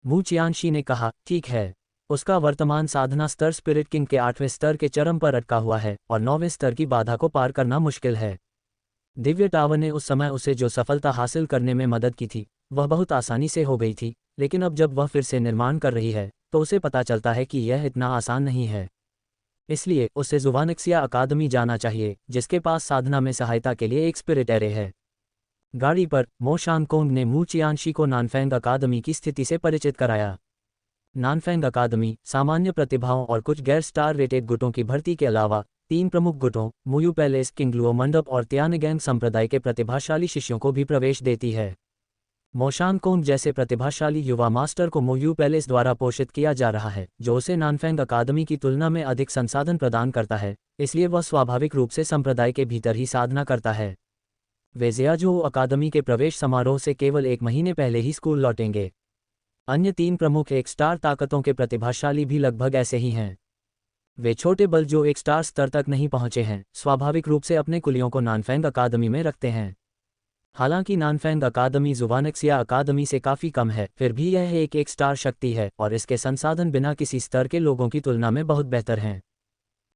मू चियानशी ने कहा, ठीक है। उसका वर्तमान साधना स्तर स्पिरिट किंग के 8वें स्तर के चरम पर अटका हुआ है और 9वें स्तर की बाधा को पार करना मुश्किल है। दिव्य टावर ने उस समय उसे जो सफलता हासिल करने में मदद की थी वह बहुत आसानी से हो गई थी, लेकिन अब जब वह फिर से निर्माण कर रही है तो उसे पता चलता है कि यह इतना आसान नहीं है। इसलिए उसे जुवानक्सिया अकादमी जाना चाहिए, जिसके पास साधना में सहायता के लिए एक स्पिरिट एरे है। गाड़ी पर मो शानकोंग ने मू चियानशी को नानफेंग अकादमी की स्थिति से परिचित कराया। नानफेंग अकादमी सामान्य प्रतिभाओं और कुछ गैर स्टार रेटेड गुटों की भर्ती के अलावा 3 प्रमुख गुटों मुयू पैलेस, किंगलुओ मंडप और त्यानगैंग संप्रदाय के प्रतिभाशाली शिष्यों को भी प्रवेश देती है। मो शानकोंग जैसे प्रतिभाशाली युवा मास्टर को मुयू पैलेस द्वारा पोषित किया जा रहा है, जो उसे नानफेंग अकादमी की तुलना में अधिक संसाधन प्रदान करता है, इसलिए वह स्वाभाविक रूप से संप्रदाय के भीतर ही साधना करता है। वे ज़ियाजू अकादमी के प्रवेश समारोह से केवल 1 महीने पहले ही स्कूल लौटेंगे। अन्य 3 प्रमुख 1 स्टार ताकतों के प्रतिभाशाली भी लगभग ऐसे ही हैं। वे छोटे बल जो 1 स्टार स्तर तक नहीं पहुंचे हैं, स्वाभाविक रूप से अपने कुलियों को नानफेंग अकादमी में रखते हैं। हालांकि नानफेंग अकादमी जुवानक्सिया अकादमी से काफ़ी कम है, फिर भी यह एक स्टार शक्ति है और इसके संसाधन बिना किसी स्तर के लोगों की तुलना में बहुत बेहतर हैं।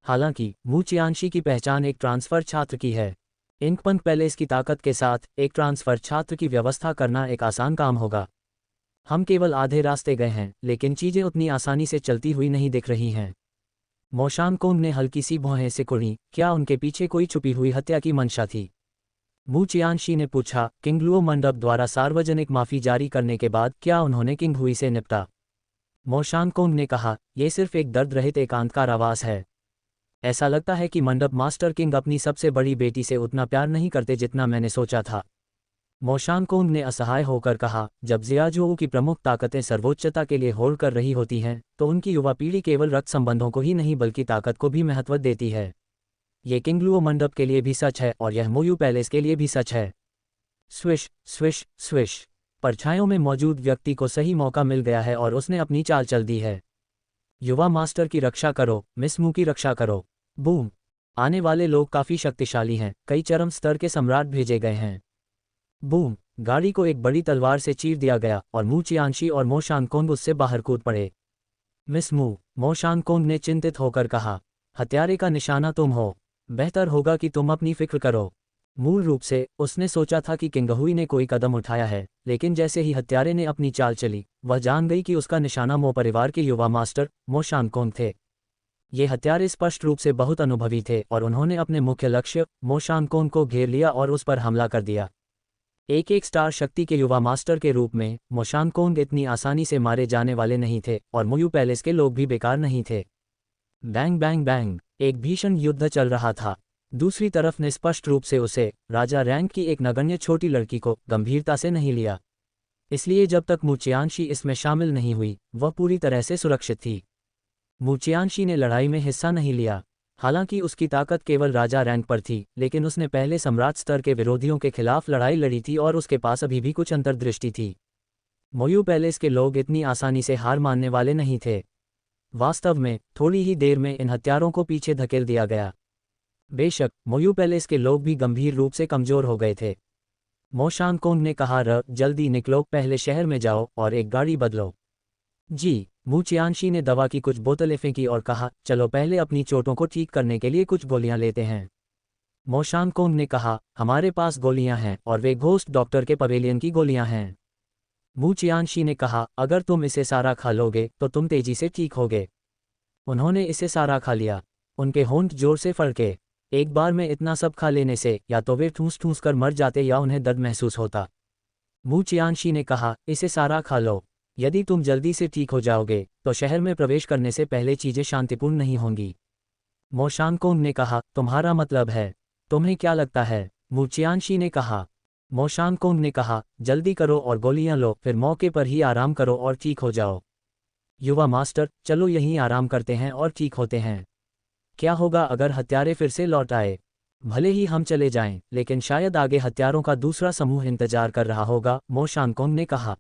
हालांकि मू चियानशी की पहचान एक ट्रांसफ़र छात्र की है। इंकपंग पैलेस की ताकत के साथ एक ट्रांसफ़र छात्र की व्यवस्था करना एक आसान काम होगा। हम केवल आधे रास्ते गए हैं, लेकिन चीज़ें उतनी आसानी से चलती हुई नहीं दिख रही हैं। मो शानकोंग ने हल्की सी भौहें सिकुड़ी, क्या उनके पीछे कोई छुपी हुई हत्या की मंशा थी? मू चियानशी ने पूछा, किंगलुओ मंडप द्वारा सार्वजनिक माफ़ी जारी करने के बाद क्या उन्होंने किंग हुई से निपटा? मो शानकोंग ने कहा, यह सिर्फ एक दर्द रहित एकांत कारावास है। ऐसा लगता है कि मंडप मास्टर किंग अपनी सबसे बड़ी बेटी से उतना प्यार नहीं करते जितना मैंने सोचा था। मो शानकोंग ने असहाय होकर कहा, जब ज़ियाजू की प्रमुख ताकतें सर्वोच्चता के लिए होड़ कर रही होती हैं तो उनकी युवा पीढ़ी केवल रक्त संबंधों को ही नहीं बल्कि ताकत को भी महत्व देती है। ये किंगलुओ मंडप के लिए भी सच है और यह मुयू पैलेस के लिए भी सच है। Swish swish swish. परछाइयों में मौजूद व्यक्ति को सही मौका मिल गया है और उसने अपनी चाल चल दी है। युवा मास्टर की रक्षा करो, मिस मू की रक्षा करो। बूम। आने वाले लोग काफ़ी शक्तिशाली हैं, कई चरम स्तर के सम्राट भेजे गए हैं। बूम। गाड़ी को एक बड़ी तलवार से चीर दिया गया और मू चियानशी और मो शानकोंग उससे बाहर कूद पड़े। मिस मू, मो शानकोंग ने चिंतित होकर कहा, हत्यारे का निशाना तुम हो। बेहतर होगा कि तुम अपनी फिक्र करो। मूल रूप से उसने सोचा था कि किंगहुई ने कोई कदम उठाया है, लेकिन जैसे ही हत्यारे ने अपनी चाल चली वह जान गई कि उसका निशाना मो परिवार के युवा मास्टर मो शानकोंग थे। ये हत्यारे स्पष्ट रूप से बहुत अनुभवी थे और उन्होंने अपने मुख्य लक्ष्य मो शानकोंग को घेर लिया और उस पर हमला कर दिया। एक स्टार शक्ति के युवा मास्टर के रूप में मो शानकोंग इतनी आसानी से मारे जाने वाले नहीं थे और मुयू पैलेस के लोग भी बेकार नहीं थे। बैंग बैंग बैंग, एक भीषण युद्ध चल रहा था। दूसरी तरफ ने स्पष्ट रूप से उसे राजा रैंक की एक नगण्य छोटी लड़की को गंभीरता से नहीं लिया। इसलिए जब तक मू चियानशी इसमें शामिल नहीं हुई वह पूरी तरह से सुरक्षित थी। मू चियानशी ने लड़ाई में हिस्सा नहीं लिया। हालांकि उसकी ताकत केवल राजा रैंक पर थी, लेकिन उसने पहले सम्राट स्तर के विरोधियों के खिलाफ लड़ाई लड़ी थी और उसके पास अभी भी कुछ अंतर्दृष्टि थी। मुयू पैलेस के लोग इतनी आसानी से हार मानने वाले नहीं थे। वास्तव में थोड़ी ही देर में इन हत्यारों को पीछे धकेल दिया गया। बेशक मुयू पैलेस के लोग भी गंभीर रूप से कमजोर हो गए थे। मो शानकोंग ने कहा, जल्दी निकलो, पहले शहर में जाओ और एक गाड़ी बदलो। जी। मू चियानशी ने दवा की कुछ बोतलें फेंकी और कहा, चलो पहले अपनी चोटों को ठीक करने के लिए कुछ गोलियां लेते हैं। मो शानकोंग ने कहा, हमारे पास गोलियां हैं और वे घोस्ट डॉक्टर के पवेलियन की गोलियां हैं। मू चियानशी ने कहा, अगर तुम इसे सारा खा लोगे तो तुम तेजी से ठीक होगे। उन्होंने इसे सारा खा लिया। उनके होंठ जोर से फड़के। एक बार में इतना सब खा लेने से या तो वे ठूस ठूस कर मर जाते या उन्हें दर्द महसूस होता। मू चियानशी ने कहा, इसे सारा खा लो। यदि तुम जल्दी से ठीक हो जाओगे तो शहर में प्रवेश करने से पहले चीज़ें शांतिपूर्ण नहीं होंगी। मो शानकोंग ने कहा, तुम्हारा मतलब है? तुम्हें क्या लगता है? मू चियानशी ने कहा। मो शानकोंग ने कहा, जल्दी करो और गोलियां लो, फिर मौके पर ही आराम करो और ठीक हो जाओ। युवा मास्टर, चलो यहीं आराम करते हैं और ठीक होते हैं। क्या होगा अगर हत्यारे फिर से लौट आए? भले ही हम चले जाएं, लेकिन शायद आगे हत्यारों का दूसरा समूह इंतजार कर रहा होगा, मो शानकोंग ने कहा।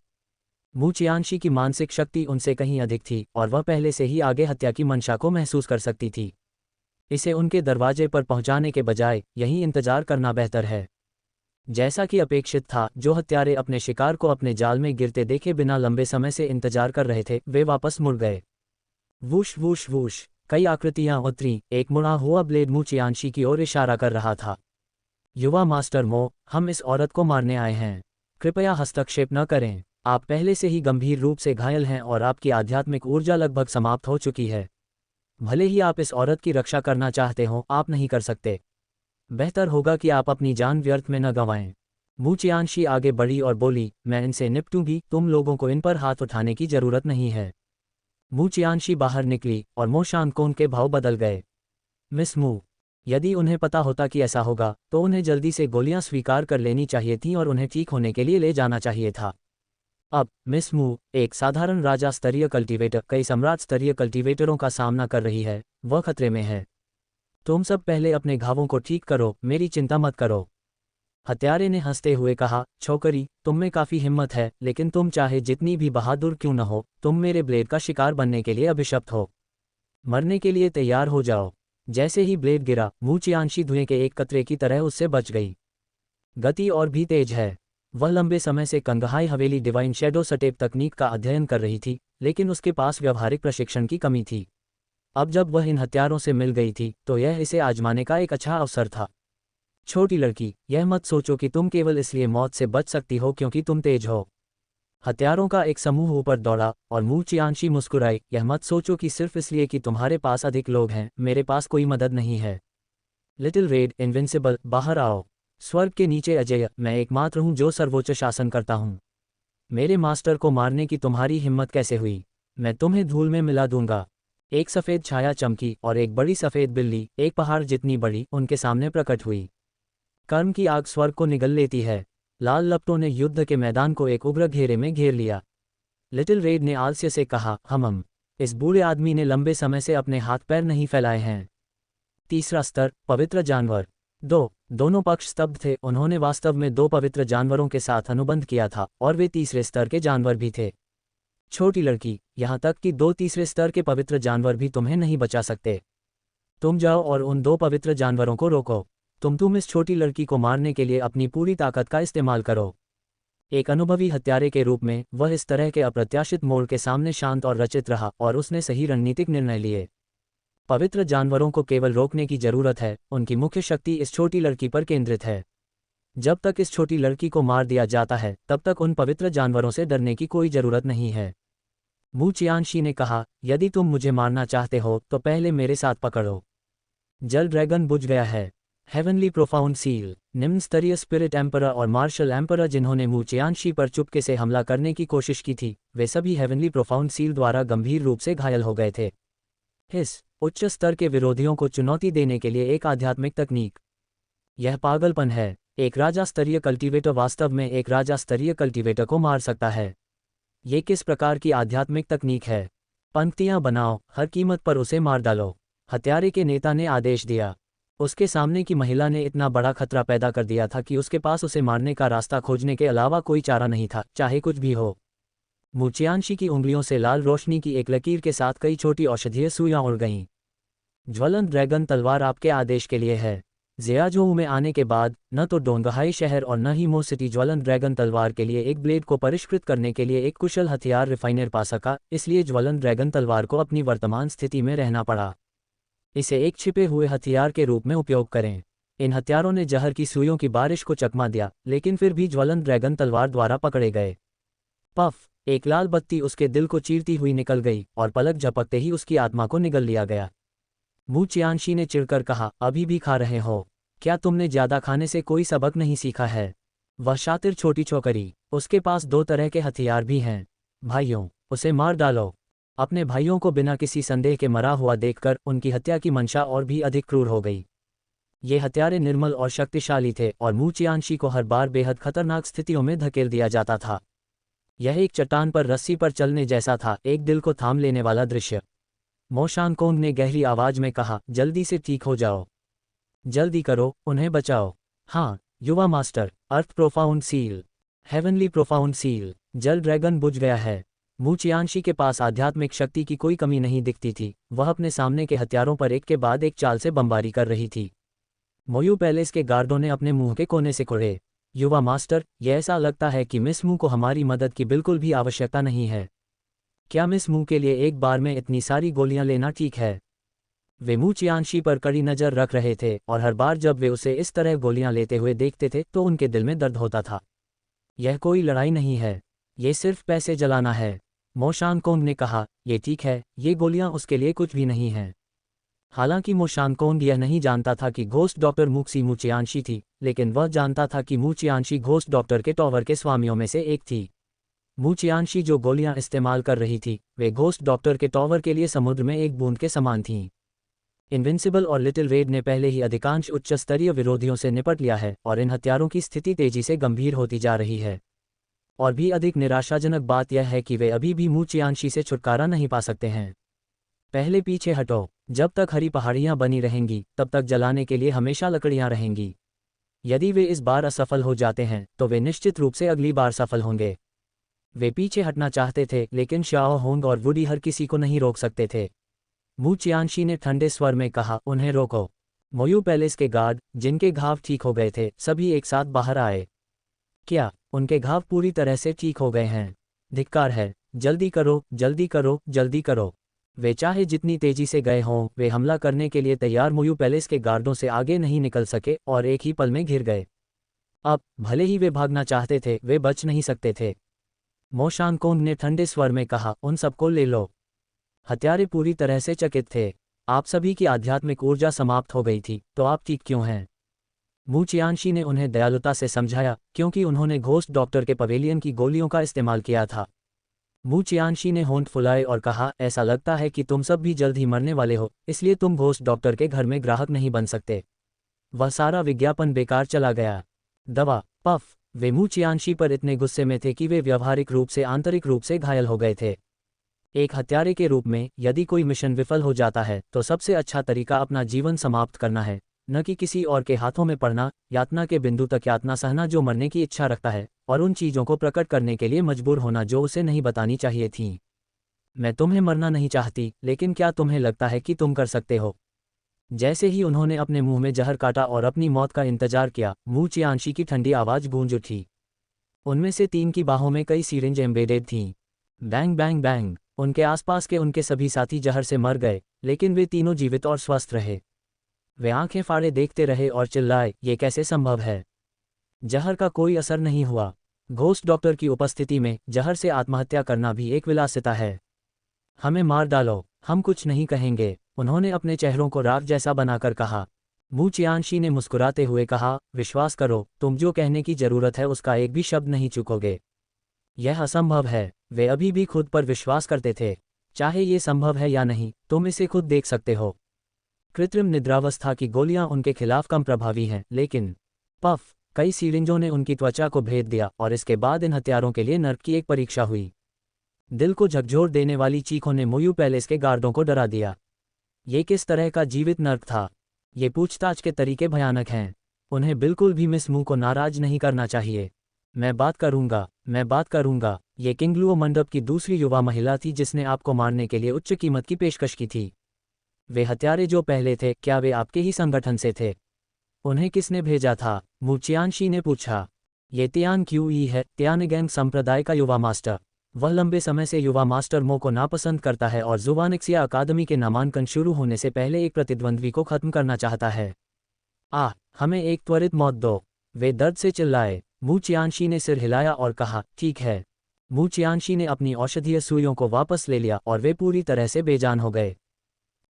मू चियानशी की मानसिक शक्ति उनसे कहीं अधिक थी और वह पहले से ही आगे हत्या की मंशा को महसूस कर सकती थी। इसे उनके दरवाजे पर पहुंचाने के बजाय यहीं इंतजार करना बेहतर है। जैसा कि अपेक्षित था, जो हत्यारे अपने शिकार को अपने जाल में गिरते देखे बिना लंबे समय से इंतजार कर रहे थे, वे वापस मुड़ गए। वूश वूश वूश, कई आकृतियां उतरीं, एक मुड़ा हुआ ब्लेड मू चियांशी की ओर इशारा कर रहा था। युवा मास्टर मो, हम इस औरत को मारने आए हैं। कृपया हस्तक्षेप न करें। आप पहले से ही गंभीर रूप से घायल हैं और आपकी आध्यात्मिक ऊर्जा लगभग समाप्त हो चुकी है। भले ही आप इस औरत की रक्षा करना चाहते हो, आप नहीं कर सकते। बेहतर होगा कि आप अपनी जान व्यर्थ में न गंवाएं। मू चियांशी आगे बढ़ी और बोली, मैं इनसे निपटूंगी, तुम लोगों को इन पर हाथ उठाने की जरूरत नहीं है। मू चियांशी बाहर निकली और मो शानकोन के भाव बदल गए। मिस मू, यदि उन्हें पता होता कि ऐसा होगा, तो उन्हें जल्दी से गोलियां स्वीकार कर लेनी चाहिए थीं और उन्हें ठीक होने के लिए ले जाना चाहिए था। अब मिस मू, एक साधारण राजा स्तरीय कल्टीवेटर कई सम्राट स्तरीय कल्टीवेटरों का सामना कर रही है, वह खतरे में है। तुम सब पहले अपने घावों को ठीक करो, मेरी चिंता मत करो। हत्यारे ने हंसते हुए कहा, छोकरी, तुम में काफी हिम्मत है, लेकिन तुम चाहे जितनी भी बहादुर क्यों न हो, तुम मेरे ब्लेड का शिकार बनने के लिए अभिशप्त हो। मरने के लिए तैयार हो जाओ। जैसे ही ब्लेड गिरा, मू चियांशी धुएं के एक कतरे की तरह उससे बच गई। गति और भी तेज है। वह लंबे समय से कंगहाई हवेली डिवाइन शैडो स्टेप तकनीक का अध्ययन कर रही थी, लेकिन उसके पास व्यावहारिक प्रशिक्षण की कमी थी। अब जब वह इन हथियारों से मिल गई थी, तो यह इसे आजमाने का एक अच्छा अवसर था। छोटी लड़की, यह मत सोचो कि तुम केवल इसलिए मौत से बच सकती हो क्योंकि तुम तेज हो। हथियारों का एक समूह ऊपर दौड़ा और मू चियांशी मुस्कुराई, यह मत सोचो कि सिर्फ इसलिए कि तुम्हारे पास अधिक लोग हैं, मेरे पास कोई मदद नहीं है। लिटिल रेड, इनविंसिबल, बाहर आओ। स्वर्ग के नीचे अजेय, मैं एकमात्र हूँ जो सर्वोच्च शासन करता हूँ। मेरे मास्टर को मारने की तुम्हारी हिम्मत कैसे हुई? मैं तुम्हें धूल में मिला दूंगा। एक सफ़ेद छाया चमकी और एक बड़ी सफ़ेद बिल्ली, एक पहाड़ जितनी बड़ी, उनके सामने प्रकट हुई। कर्म की आग स्वर्ग को निगल लेती है। लाल लपटों ने युद्ध के मैदान को एक उग्र घेरे में घेर लिया। लिटिल रेड ने आलस्य से कहा, हम इस बूढ़े आदमी ने लंबे समय से अपने हाथ पैर नहीं फैलाए हैं। तीसरा स्तर, पवित्र जानवर। दोनों पक्ष स्तब्ध थे, उन्होंने वास्तव में 2 पवित्र जानवरों के साथ अनुबंध किया था, और वे तीसरे स्तर के जानवर भी थे। छोटी लड़की, यहाँ तक कि 2 तीसरे स्तर के पवित्र जानवर भी तुम्हें नहीं बचा सकते। तुम जाओ और उन 2 पवित्र जानवरों को रोको। तुम इस छोटी लड़की को मारने के लिए अपनी पूरी ताकत का इस्तेमाल करो। एक अनुभवी हत्यारे के रूप में वह इस तरह के अप्रत्याशित मोड़ के सामने शांत और रचित रहा, और उसने सही रणनीतिक निर्णय लिए। पवित्र जानवरों को केवल रोकने की जरूरत है, उनकी मुख्य शक्ति इस छोटी लड़की पर केंद्रित है। जब तक इस छोटी लड़की को मार दिया जाता है, तब तक उन पवित्र जानवरों से डरने की कोई जरूरत नहीं है। मू चियांशी ने कहा, यदि तुम मुझे मारना चाहते हो तो पहले मेरे साथ पकड़ो। जल ड्रैगन बुझ गया है। हेवनली प्रोफाउंड सील, निम्न स्तरीय स्पिरिट एम्परर और मार्शल एम्परर जिन्होंने मू चियांशी पर चुपके से हमला करने की कोशिश की थी, वे सभी हेवनली प्रोफाउंड सील द्वारा गंभीर रूप से घायल हो गए थे। हिस, उच्च स्तर के विरोधियों को चुनौती देने के लिए एक आध्यात्मिक तकनीक। यह पागलपन है। एक राजा स्तरीय कल्टीवेटर वास्तव में एक राजा स्तरीय कल्टीवेटर को मार सकता है। ये किस प्रकार की आध्यात्मिक तकनीक है? पंक्तियां बनाओ, हर कीमत पर उसे मार डालो। हत्यारे के नेता ने आदेश दिया। उसके सामने की महिला ने इतना बड़ा खतरा पैदा कर दिया था कि उसके पास उसे मारने का रास्ता खोजने के अलावा कोई चारा नहीं था, चाहे कुछ भी हो। मू चियांशी की उंगलियों से लाल रोशनी की एक लकीर के साथ कई छोटी औषधीय सुइयां उड़ गईं। ज्वलंत ड्रैगन तलवार आपके आदेश के लिए है। ज़ियाजोऊ में आने के बाद, न तो डोंगहाई शहर और न ही मो सिटी ज्वलंत ड्रैगन तलवार के लिए एक ब्लेड को परिष्कृत करने के लिए एक कुशल हथियार रिफाइनर पा सका, इसलिए ज्वलंत ड्रैगन तलवार को अपनी वर्तमान स्थिति में रहना पड़ा। इसे एक छिपे हुए हथियार के रूप में उपयोग करें। इन हथियारों ने जहर की सुइयों की बारिश को चकमा दिया, लेकिन फिर भी ज्वलंत ड्रैगन तलवार द्वारा पकड़े गए। पफ, एक लाल बत्ती उसके दिल को चीरती हुई निकल गई, और पलक झपकते ही उसकी आत्मा को निगल लिया गया। मू चियांशी ने चिढ़कर कहा, अभी भी खा रहे हो? क्या तुमने ज्यादा खाने से कोई सबक नहीं सीखा है? वह शातिर छोटी छोकरी, उसके पास 2 तरह के हथियार भी हैं। भाइयों, उसे मार डालो। अपने भाइयों को बिना किसी संदेह के मरा हुआ देखकर उनकी हत्या की मंशा और भी अधिक क्रूर हो गई। ये हत्यारे निर्मल और शक्तिशाली थे, और मू चियांशी को हर बार बेहद खतरनाक स्थितियों में धकेल दिया जाता था। यह एक चट्टान पर रस्सी पर चलने जैसा था, एक दिल को थाम लेने वाला दृश्य। मो शानकोंग ने गहरी आवाज में कहा, जल्दी से ठीक हो जाओ। जल्दी करो, उन्हें बचाओ। हाँ, युवा master. Earth profound seal, heavenly profound seal. जल ड्रैगन बुझ गया है। मू चियांशी के पास आध्यात्मिक शक्ति की कोई कमी नहीं दिखती थी, वह अपने सामने के हथियारों पर एक के बाद एक चाल से बमबारी कर रही थी। मोयू पैलेस के गार्डों ने अपने मुंह के कोने से कुड़े। युवा मास्टर, यह ऐसा लगता है कि मिस मू को हमारी मदद की बिल्कुल भी आवश्यकता नहीं है। क्या मिस मू के लिए एक बार में इतनी सारी गोलियां लेना ठीक है? वे मू चियानशी पर कड़ी नज़र रख रहे थे और हर बार जब वे उसे इस तरह गोलियां लेते हुए देखते थे तो उनके दिल में दर्द होता था। यह कोई लड़ाई नहीं है, ये सिर्फ पैसे जलाना है। मो शानकोंग ने कहा, ये ठीक है, ये गोलियां उसके लिए कुछ भी नहीं हैं। हालांकि मो शानकोंग यह नहीं जानता था कि घोस्ट डॉक्टर मुक्सी मू चियानशी थी, लेकिन वह जानता था कि मू चियानशी घोस्ट डॉक्टर के टॉवर के स्वामियों में से एक थी। मू चियानशी जो गोलियां इस्तेमाल कर रही थी वे घोस्ट डॉक्टर के टॉवर के लिए समुद्र में एक बूंद के समान थीं। इनविंसिबल और लिटिल रेड ने पहले ही अधिकांश उच्च स्तरीय विरोधियों से निपट लिया है और इन हथियारों की स्थिति तेजी से गंभीर होती जा रही है। और भी अधिक निराशाजनक बात यह है कि वे अभी भी मू चियानशी से छुटकारा नहीं पा सकते हैं। पहले पीछे हटो, जब तक हरी पहाड़ियां बनी रहेंगी तब तक जलाने के लिए हमेशा लकड़ियां रहेंगी। यदि वे इस बार असफल हो जाते हैं तो वे निश्चित रूप से अगली बार सफल होंगे। वे पीछे हटना चाहते थे लेकिन शाओ होंग और वुडी हर किसी को नहीं रोक सकते थे। मू चियानशी ने ठंडे स्वर में कहा, उन्हें रोको। मोयू पैलेस के गार्ड, जिनके घाव ठीक हो गए थे, सभी एक साथ बाहर आए। क्या उनके घाव पूरी तरह से ठीक हो गए हैं? धिक्कार है, जल्दी करो, जल्दी करो, जल्दी करो। वे चाहे जितनी तेजी से गए हों, वे हमला करने के लिए तैयार मोयू पैलेस के गार्डों से आगे नहीं निकल सके और एक ही पल में घिर गए। अब भले ही वे भागना चाहते थे, वे बच नहीं सकते थे। मो शानकोंग ने ठंडे स्वर में कहा, उन सबको ले लो। हत्यारे पूरी तरह से चकित थे। आप सभी की आध्यात्मिक ऊर्जा समाप्त हो गई थी, तो आप ठीक क्यों हैं? मू चियानशी ने उन्हें दयालुता से समझाया, क्योंकि उन्होंने घोस्ट डॉक्टर के पवेलियन की गोलियों का इस्तेमाल किया था। मू चियानशी ने होंठ फुलाए और कहा, ऐसा लगता है कि तुम सब भी जल्द ही मरने वाले हो, इसलिए तुम घोस्ट डॉक्टर के घर में ग्राहक नहीं बन सकते। वह सारा विज्ञापन बेकार चला गया। दवा पफ। वे मू चियानशी पर इतने गुस्से में थे कि वे व्यावहारिक रूप से आंतरिक रूप से घायल हो गए थे। एक हत्यारे के रूप में यदि कोई मिशन विफल हो जाता है तो सबसे अच्छा तरीका अपना जीवन समाप्त करना है, न कि किसी और के हाथों में पड़ना, यातना के बिंदु तक यातना सहना जो मरने की इच्छा रखता है, और उन चीज़ों को प्रकट करने के लिए मजबूर होना जो उसे नहीं बतानी चाहिए थीं। मैं तुम्हें मरना नहीं चाहती, लेकिन क्या तुम्हें लगता है कि तुम कर सकते हो? जैसे ही उन्होंने अपने मुंह में जहर काटा और अपनी मौत का इंतजार किया, मू चियानशी की ठंडी आवाज़ गूंज उठी। उनमें से 3 की बाहों में कई सिरिंज एम्बेडेड थीं। Bang bang bang. उनके आसपास के उनके सभी साथी जहर से मर गए, लेकिन वे तीनों जीवित और स्वस्थ रहे। वे आंखें फाड़े देखते रहे और चिल्लाए, ये कैसे संभव है? जहर का कोई असर नहीं हुआ। घोस्ट डॉक्टर की उपस्थिति में जहर से आत्महत्या करना भी एक विलासिता है। हमें मार डालो, हम कुछ नहीं कहेंगे, उन्होंने अपने चेहरों को राख जैसा बनाकर कहा। मू चियानशी ने मुस्कुराते हुए कहा, विश्वास करो, तुम जो कहने की जरूरत है उसका एक भी शब्द नहीं चूकोगे। यह असंभव है। वे अभी भी खुद पर विश्वास करते थे। चाहे ये संभव है या नहीं, तुम इसे खुद देख सकते हो। कृत्रिम निद्रावस्था की गोलियां उनके खिलाफ कम प्रभावी हैं, लेकिन पफ। कई सिरिंजों ने उनकी त्वचा को भेद दिया और इसके बाद इन हथियारों के लिए नर्क की एक परीक्षा हुई। दिल को झकझोर देने वाली चीखों ने मोयू पैलेस के गार्डों को डरा दिया। ये किस तरह का जीवित नर्क था? ये पूछताछ के तरीके भयानक हैं। उन्हें बिल्कुल भी मिस मू को नाराज नहीं करना चाहिए। मैं बात करूंगा, मैं बात करूंगा। ये किंगलुओ मंडप की दूसरी युवा महिला थी जिसने आपको मारने के लिए उच्च कीमत की पेशकश की थी। वे हत्यारे जो पहले थे, क्या वे आपके ही संगठन से थे? उन्हें किसने भेजा था? मू चियानशी ने पूछा। ये तियान क्यूई है, तियानगैंग संप्रदाय का युवा मास्टर। वह लंबे समय से युवा मास्टर मो को नापसंद करता है और जुवानिक्सिया अकादमी के नामांकन शुरू होने से पहले एक प्रतिद्वंद्वी को खत्म करना चाहता है। हमें एक त्वरित मौत दो। वे दर्द से चिल्लाए। मू चियानशी ने सिर हिलाया और कहा, ठीक है। मू चियानशी ने अपनी औषधीय सुइयों को वापस ले लिया और वे पूरी तरह से बेजान हो गए।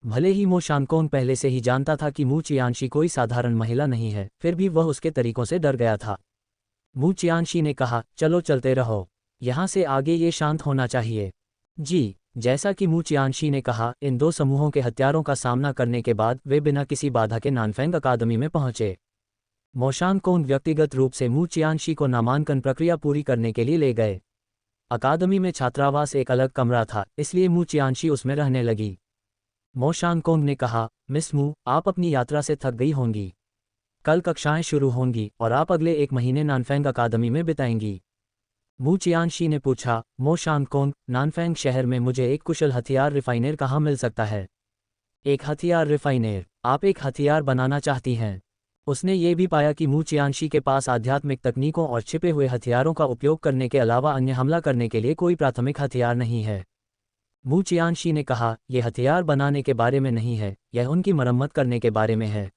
भले ही मो शानकोंग पहले से ही जानता था कि मू चियानशी कोई साधारण महिला नहीं है, फिर भी वह उसके तरीकों से डर गया था। मू चियानशी ने कहा, चलो चलते रहो, यहाँ से आगे ये शांत होना चाहिए। जी। जैसा कि मू चियानशी ने कहा, इन 2 समूहों के हत्यारों का सामना करने के बाद वे बिना किसी बाधा के नानफेंग अकादमी में पहुंचे। मो शानकोंग व्यक्तिगत रूप से मू चियानशी को नामांकन प्रक्रिया पूरी करने के लिए ले गए। अकादमी में छात्रावास एक अलग कमरा था, इसलिए मू चियानशी उसमें रहने लगी। मो शानकोंग ने कहा, मिस मू, आप अपनी यात्रा से थक गई होंगी। कल कक्षाएं शुरू होंगी और आप अगले 1 महीने नानफेंग अकादमी में बिताएंगी। मू चियानशी ने पूछा, मो शानकोंग, नानफेंग शहर में मुझे एक कुशल हथियार रिफाइनर कहाँ मिल सकता है? एक हथियार रिफाइनर? आप एक हथियार बनाना चाहती हैं? उसने ये भी पाया कि मू चियानशी के पास आध्यात्मिक तकनीकों और छिपे हुए हथियारों का उपयोग करने के अलावा अन्य हमला करने के लिए कोई प्राथमिक हथियार नहीं है। मू चियानशी ने कहा, यह हथियार बनाने के बारे में नहीं है, यह उनकी मरम्मत करने के बारे में है।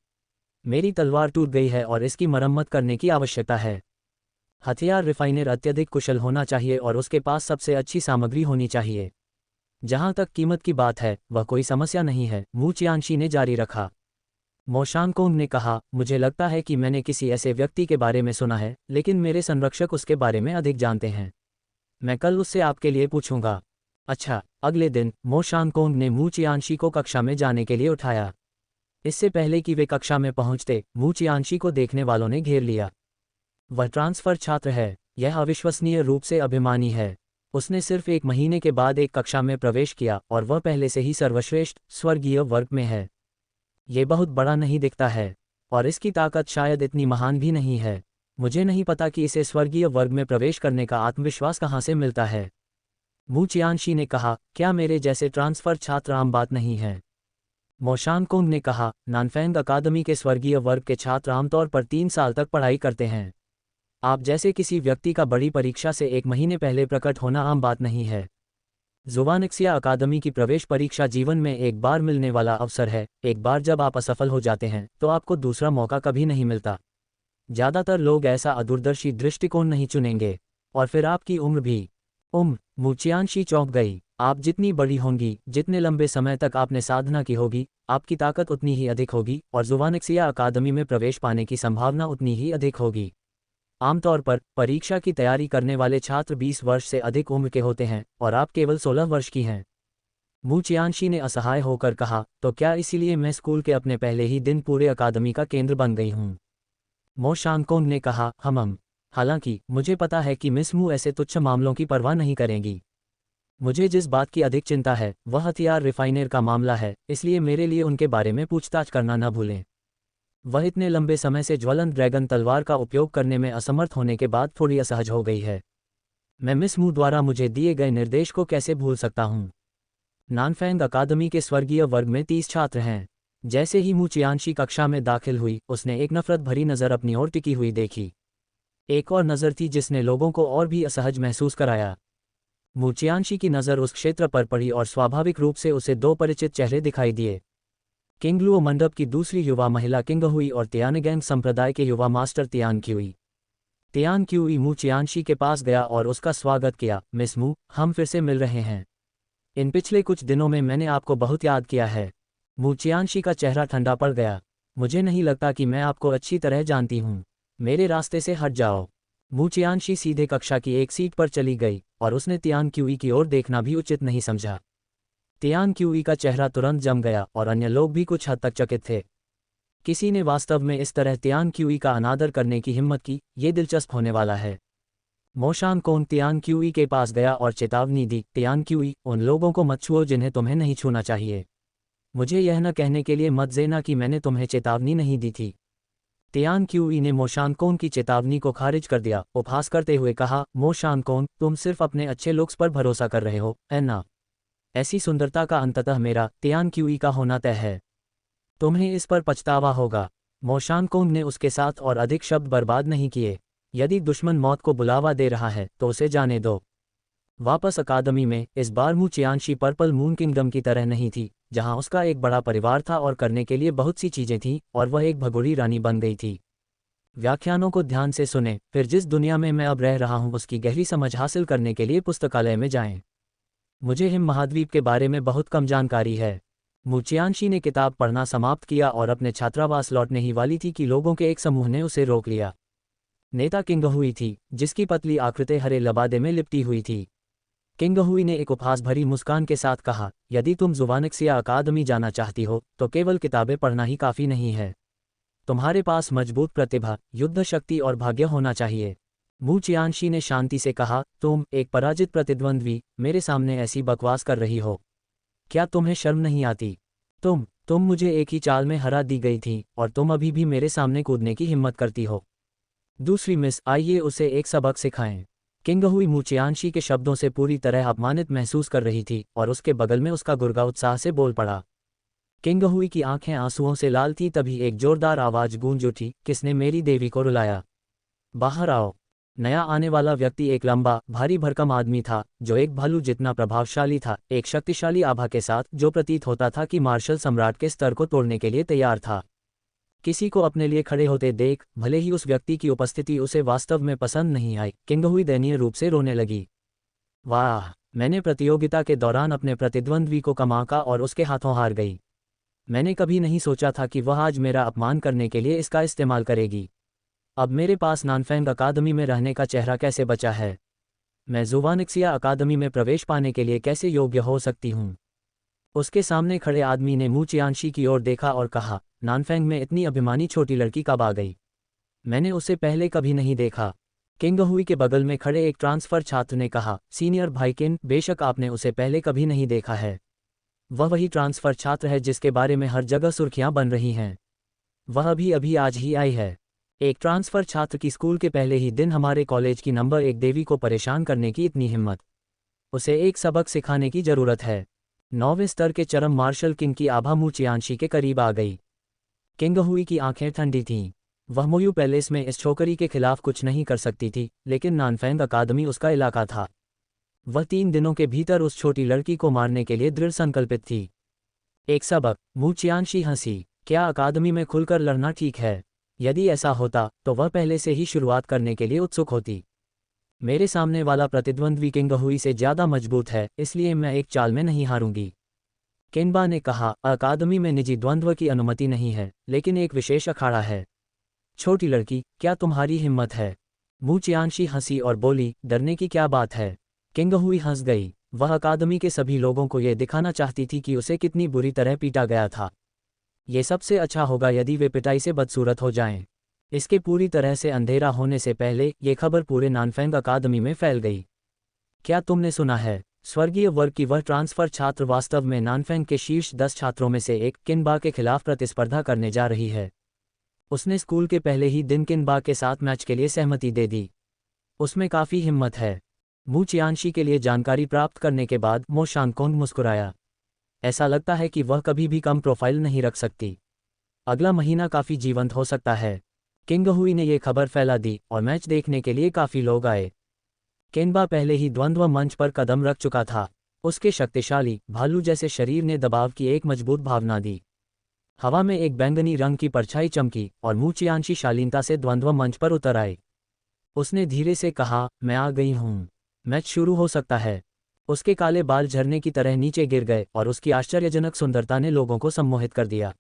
मेरी तलवार टूट गई है और इसकी मरम्मत करने की आवश्यकता है। हथियार रिफाइनर अत्यधिक कुशल होना चाहिए और उसके पास सबसे अच्छी सामग्री होनी चाहिए। जहां तक कीमत की बात है, वह कोई समस्या नहीं है, मू चियानशी ने जारी रखा। मो शानकोंग ने कहा, मुझे लगता है कि मैंने किसी ऐसे व्यक्ति के बारे में सुना है, लेकिन मेरे संरक्षक उसके बारे में अधिक जानते हैं। मैं कल उससे आपके लिए पूछूंगा। अच्छा। अगले दिन मो शानकोंग ने मू चियानशी को कक्षा में जाने के लिए उठाया। इससे पहले कि वे कक्षा में पहुंचते, मू चियानशी को देखने वालों ने घेर लिया। वह ट्रांसफर छात्र है। यह अविश्वसनीय रूप से अभिमानी है। उसने सिर्फ 1 महीने के बाद एक कक्षा में प्रवेश किया और वह पहले से ही सर्वश्रेष्ठ स्वर्गीय वर्ग में है। ये बहुत बड़ा नहीं दिखता है और इसकी ताकत शायद इतनी महान भी नहीं है। मुझे नहीं पता कि इसे स्वर्गीय वर्ग में प्रवेश करने का आत्मविश्वास कहाँ से मिलता है। मू चियानशी ने कहा, क्या मेरे जैसे ट्रांसफर छात्र आम बात नहीं है? मो शानकोंग ने कहा, नानफेंग अकादमी के स्वर्गीय वर्ग के छात्र आमतौर पर 3 साल तक पढ़ाई करते हैं। आप जैसे किसी व्यक्ति का बड़ी परीक्षा से 1 महीने पहले प्रकट होना आम बात नहीं है। जुवानिक्सिया अकादमी की प्रवेश परीक्षा जीवन में एक बार मिलने वाला अवसर है। एक बार जब आप असफल हो जाते हैं तो आपको दूसरा मौका कभी नहीं मिलता। ज़्यादातर लोग ऐसा अदूरदर्शी दृष्टिकोण नहीं चुनेंगे। और फिर आपकी उम्र भी। मू चियानशी चौंक गई। आप जितनी बड़ी होंगी, जितने लंबे समय तक आपने साधना की होगी, आपकी ताकत उतनी ही अधिक होगी और जुवानिक्सिया अकादमी में प्रवेश पाने की संभावना उतनी ही अधिक होगी। आमतौर पर परीक्षा की तैयारी करने वाले छात्र 20 वर्ष से अधिक उम्र के होते हैं और आप केवल 16 वर्ष की हैं। मू चियानशी ने असहाय होकर कहा, तो क्या इसीलिए मैं स्कूल के अपने पहले ही दिन पूरे अकादमी का केंद्र बन गई हूँ? मो शानकोंग ने कहा, हालांकि मुझे पता है कि मिस मू ऐसे तुच्छ मामलों की परवाह नहीं करेंगी। मुझे जिस बात की अधिक चिंता है वह हथियार रिफाइनर का मामला है, इसलिए मेरे लिए उनके बारे में पूछताछ करना न भूलें। वह इतने लंबे समय से ज्वलंत ड्रैगन तलवार का उपयोग करने में असमर्थ होने के बाद थोड़ी असहज हो गई है। मैं मिस मू द्वारा मुझे दिए गए निर्देश को कैसे भूल सकता हूँ? नानफेंग अकादमी के स्वर्गीय वर्ग में 30 छात्र हैं। जैसे ही मू चियानशी कक्षा में दाखिल हुई, उसने एक नफरत भरी नज़र अपनी ओर टिकी हुई देखी। एक और नज़र थी जिसने लोगों को और भी असहज महसूस कराया। मू चियानशी की नज़र उस क्षेत्र पर पड़ी और स्वाभाविक रूप से उसे 2 परिचित चेहरे दिखाई दिए। किंगलुओ मंडप की दूसरी युवा महिला किंगहुई और तियानगैंग संप्रदाय के युवा master Tian QE. Tian QE मू चियानशी के पास गया और उसका स्वागत किया। मिस मू, हम फिर से मिल रहे हैं। इन पिछले कुछ दिनों में मैंने आपको बहुत याद किया है। मू चियानशी का चेहरा ठंडा पड़ गया। मुझे नहीं लगता कि मैं आपको अच्छी तरह जानती हूँ। मेरे रास्ते से हट जाओ। मू चियानशी सीधे कक्षा की एक सीट पर चली गई और उसने तियान क्यूई की ओर देखना भी उचित नहीं समझा। तियान क्यूई का चेहरा तुरंत जम गया और अन्य लोग भी कुछ हद तक चकित थे। किसी ने वास्तव में इस तरह तियान क्यूई का अनादर करने की हिम्मत की? ये दिलचस्प होने वाला है। मो शानकोंग तियान क्यूई के पास गया और चेतावनी दी, तियान क्यूई, उन लोगों को मत छुओ जिन्हें तुम्हें नहीं छूना चाहिए। मुझे यह न कहने के लिए मत देना कि मैंने तुम्हें चेतावनी नहीं दी थी। तियान क्यूई ने मो शानकोंग की चेतावनी को खारिज कर दिया। उपहास करते हुए कहा, मो शानकोंग, तुम सिर्फ अपने अच्छे लुक्स पर भरोसा कर रहे हो, है ना? ऐसी सुंदरता का अंततः मेरा, तियान क्यूई का होना तय है। तुम्हें इस पर पछतावा होगा। मो शानकोंग ने उसके साथ और अधिक शब्द बर्बाद नहीं किए। यदि दुश्मन मौत को बुलावा दे रहा है तो उसे जाने दो। वापस अकादमी में, इस बार मू चियानशी पर्पल मून किंगडम की तरह नहीं थी, जहां उसका एक बड़ा परिवार था और करने के लिए बहुत सी चीजें थीं, और वह एक भगोड़ी रानी बन गई थी। व्याख्यानों को ध्यान से सुने, फिर जिस दुनिया में मैं अब रह रहा हूं उसकी गहरी समझ हासिल करने के लिए पुस्तकालय में जाएं। मुझे हिम महाद्वीप के बारे में बहुत कम जानकारी है। मू चियानशी ने किताब पढ़ना समाप्त किया और अपने छात्रावास लौटने ही वाली थी कि लोगों के एक समूह ने उसे रोक लिया। नेता किंगहुई थी, जिसकी पतली आकृति हरे लबादे में लिपटी हुई थी। किंगहुई ने एक उपहास भरी मुस्कान के साथ कहा, यदि तुम जुवानिक्सिया अकादमी जाना चाहती हो तो केवल किताबें पढ़ना ही काफ़ी नहीं है। तुम्हारे पास मजबूत प्रतिभा, युद्ध शक्ति और भाग्य होना चाहिए। मू चियानशी ने शांति से कहा, तुम एक पराजित प्रतिद्वंद्वी मेरे सामने ऐसी बकवास कर रही हो। क्या तुम्हें शर्म नहीं आती? तुम मुझे एक ही चाल में हरा दी गई थी और तुम अभी भी मेरे सामने कूदने की हिम्मत करती हो। दूसरी मिस, आइए उसे एक सबक सिखाएं। किंगहुई मू चियानशी के शब्दों से पूरी तरह अपमानित महसूस कर रही थी और उसके बगल में उसका गुर्गा उत्साह से बोल पड़ा। किंग हुई की आंखें आंसुओं से लाल थी। तभी एक जोरदार आवाज गूंज उठी, किसने मेरी देवी को रुलाया? बाहर आओ। नया आने वाला व्यक्ति एक लंबा, भारी भरकम आदमी था, जो एक भालू जितना प्रभावशाली था, एक शक्तिशाली आभा के साथ जो प्रतीत होता था कि मार्शल सम्राट के स्तर को तोड़ने के लिए तैयार था। किसी को अपने लिए खड़े होते देख, भले ही उस व्यक्ति की उपस्थिति उसे वास्तव में पसंद नहीं आई, किंग हुई दयनीय रूप से रोने लगी। वाह, मैंने प्रतियोगिता के दौरान अपने प्रतिद्वंद्वी को कमाका और उसके हाथों हार गई। मैंने कभी नहीं सोचा था कि वह आज मेरा अपमान करने के लिए इसका इस्तेमाल करेगी। अब मेरे पास नानफेंग अकादमी में रहने का चेहरा कैसे बचा है? मैं जुवानिक्सिया अकादमी में प्रवेश पाने के लिए कैसे योग्य हो सकती हूँ? उसके सामने खड़े आदमी ने मू चियानशी की ओर देखा और कहा, नानफेंग में इतनी अभिमानी छोटी लड़की कब आ गई? मैंने उसे पहले कभी नहीं देखा। किंग हुई के बगल में खड़े एक ट्रांसफर छात्र ने कहा, सीनियर भाई किन, बेशक आपने उसे पहले कभी नहीं देखा है। वह वही ट्रांसफर छात्र है जिसके बारे में हर जगह सुर्खियां बन रही हैं। वह अभी अभी आज ही आई है। एक ट्रांसफर छात्र की स्कूल के पहले ही दिन हमारे कॉलेज की नंबर 1 देवी को परेशान करने की इतनी हिम्मत। उसे एक सबक सिखाने की जरूरत है। 9वें स्तर के चरम मार्शल किंग की आभा मू चियानशी के करीब आ गई। किंग हुई की आंखें ठंडी थीं। वह मोयू पैलेस में इस छोकरी के खिलाफ कुछ नहीं कर सकती थी, लेकिन नानफेंग अकादमी उसका इलाका था। वह 3 दिनों के भीतर उस छोटी लड़की को मारने के लिए दृढ़ संकल्पित थी। एक सबक। मू चियानशी हंसी। क्या अकादमी में खुलकर लड़ना ठीक है? यदि ऐसा होता तो वह पहले से ही शुरुआत करने के लिए उत्सुक होती। मेरे सामने वाला प्रतिद्वंद्वी किंग हुई से ज्यादा मजबूत है, इसलिए मैं एक चाल में नहीं हारूंगी। केनबा ने कहा, अकादमी में निजी द्वंद्व की अनुमति नहीं है, लेकिन एक विशेष अखाड़ा है। छोटी लड़की, क्या तुम्हारी हिम्मत है? मू चियानशी हंसी और बोली, डरने की क्या बात है? किंग हुई हंस गई। वह अकादमी के सभी लोगों को यह दिखाना चाहती थी कि उसे कितनी बुरी तरह पीटा गया था। ये सबसे अच्छा होगा यदि वे पिटाई से बदसूरत हो जाएं। इसके पूरी तरह से अंधेरा होने से पहले ये खबर पूरे नानफेंग अकादमी में फैल गई। क्या तुमने सुना है? स्वर्गीय वर्ग की वह ट्रांसफर छात्र वास्तव में नानफेंग के शीर्ष 10 छात्रों में से एक, किनबा के खिलाफ प्रतिस्पर्धा करने जा रही है। उसने स्कूल के पहले ही दिन किनबा के साथ मैच के लिए सहमति दे दी। उसमें काफ़ी हिम्मत है। मू चियानशी के लिए जानकारी प्राप्त करने के बाद मो शांगकोंग मुस्कुराया। ऐसा लगता है कि वह कभी भी कम प्रोफाइल नहीं रख सकती। अगला महीना काफ़ी जीवंत हो सकता है। किंग हुई ने यह खबर फैला दी और मैच देखने के लिए काफ़ी लोग आए। केनबा पहले ही द्वंद्व मंच पर कदम रख चुका था। उसके शक्तिशाली, भालू जैसे शरीर ने दबाव की एक मजबूत भावना दी। हवा में एक बैंगनी रंग की परछाई चमकी और मू चियानशी शालीनता से द्वंद्व मंच पर उतर आए। उसने धीरे से कहा, मैं आ गई हूँ। मैच शुरू हो सकता है। उसके काले बाल झरने की तरह नीचे गिर गए और उसकी आश्चर्यजनक सुंदरता ने लोगों को सम्मोहित कर दिया।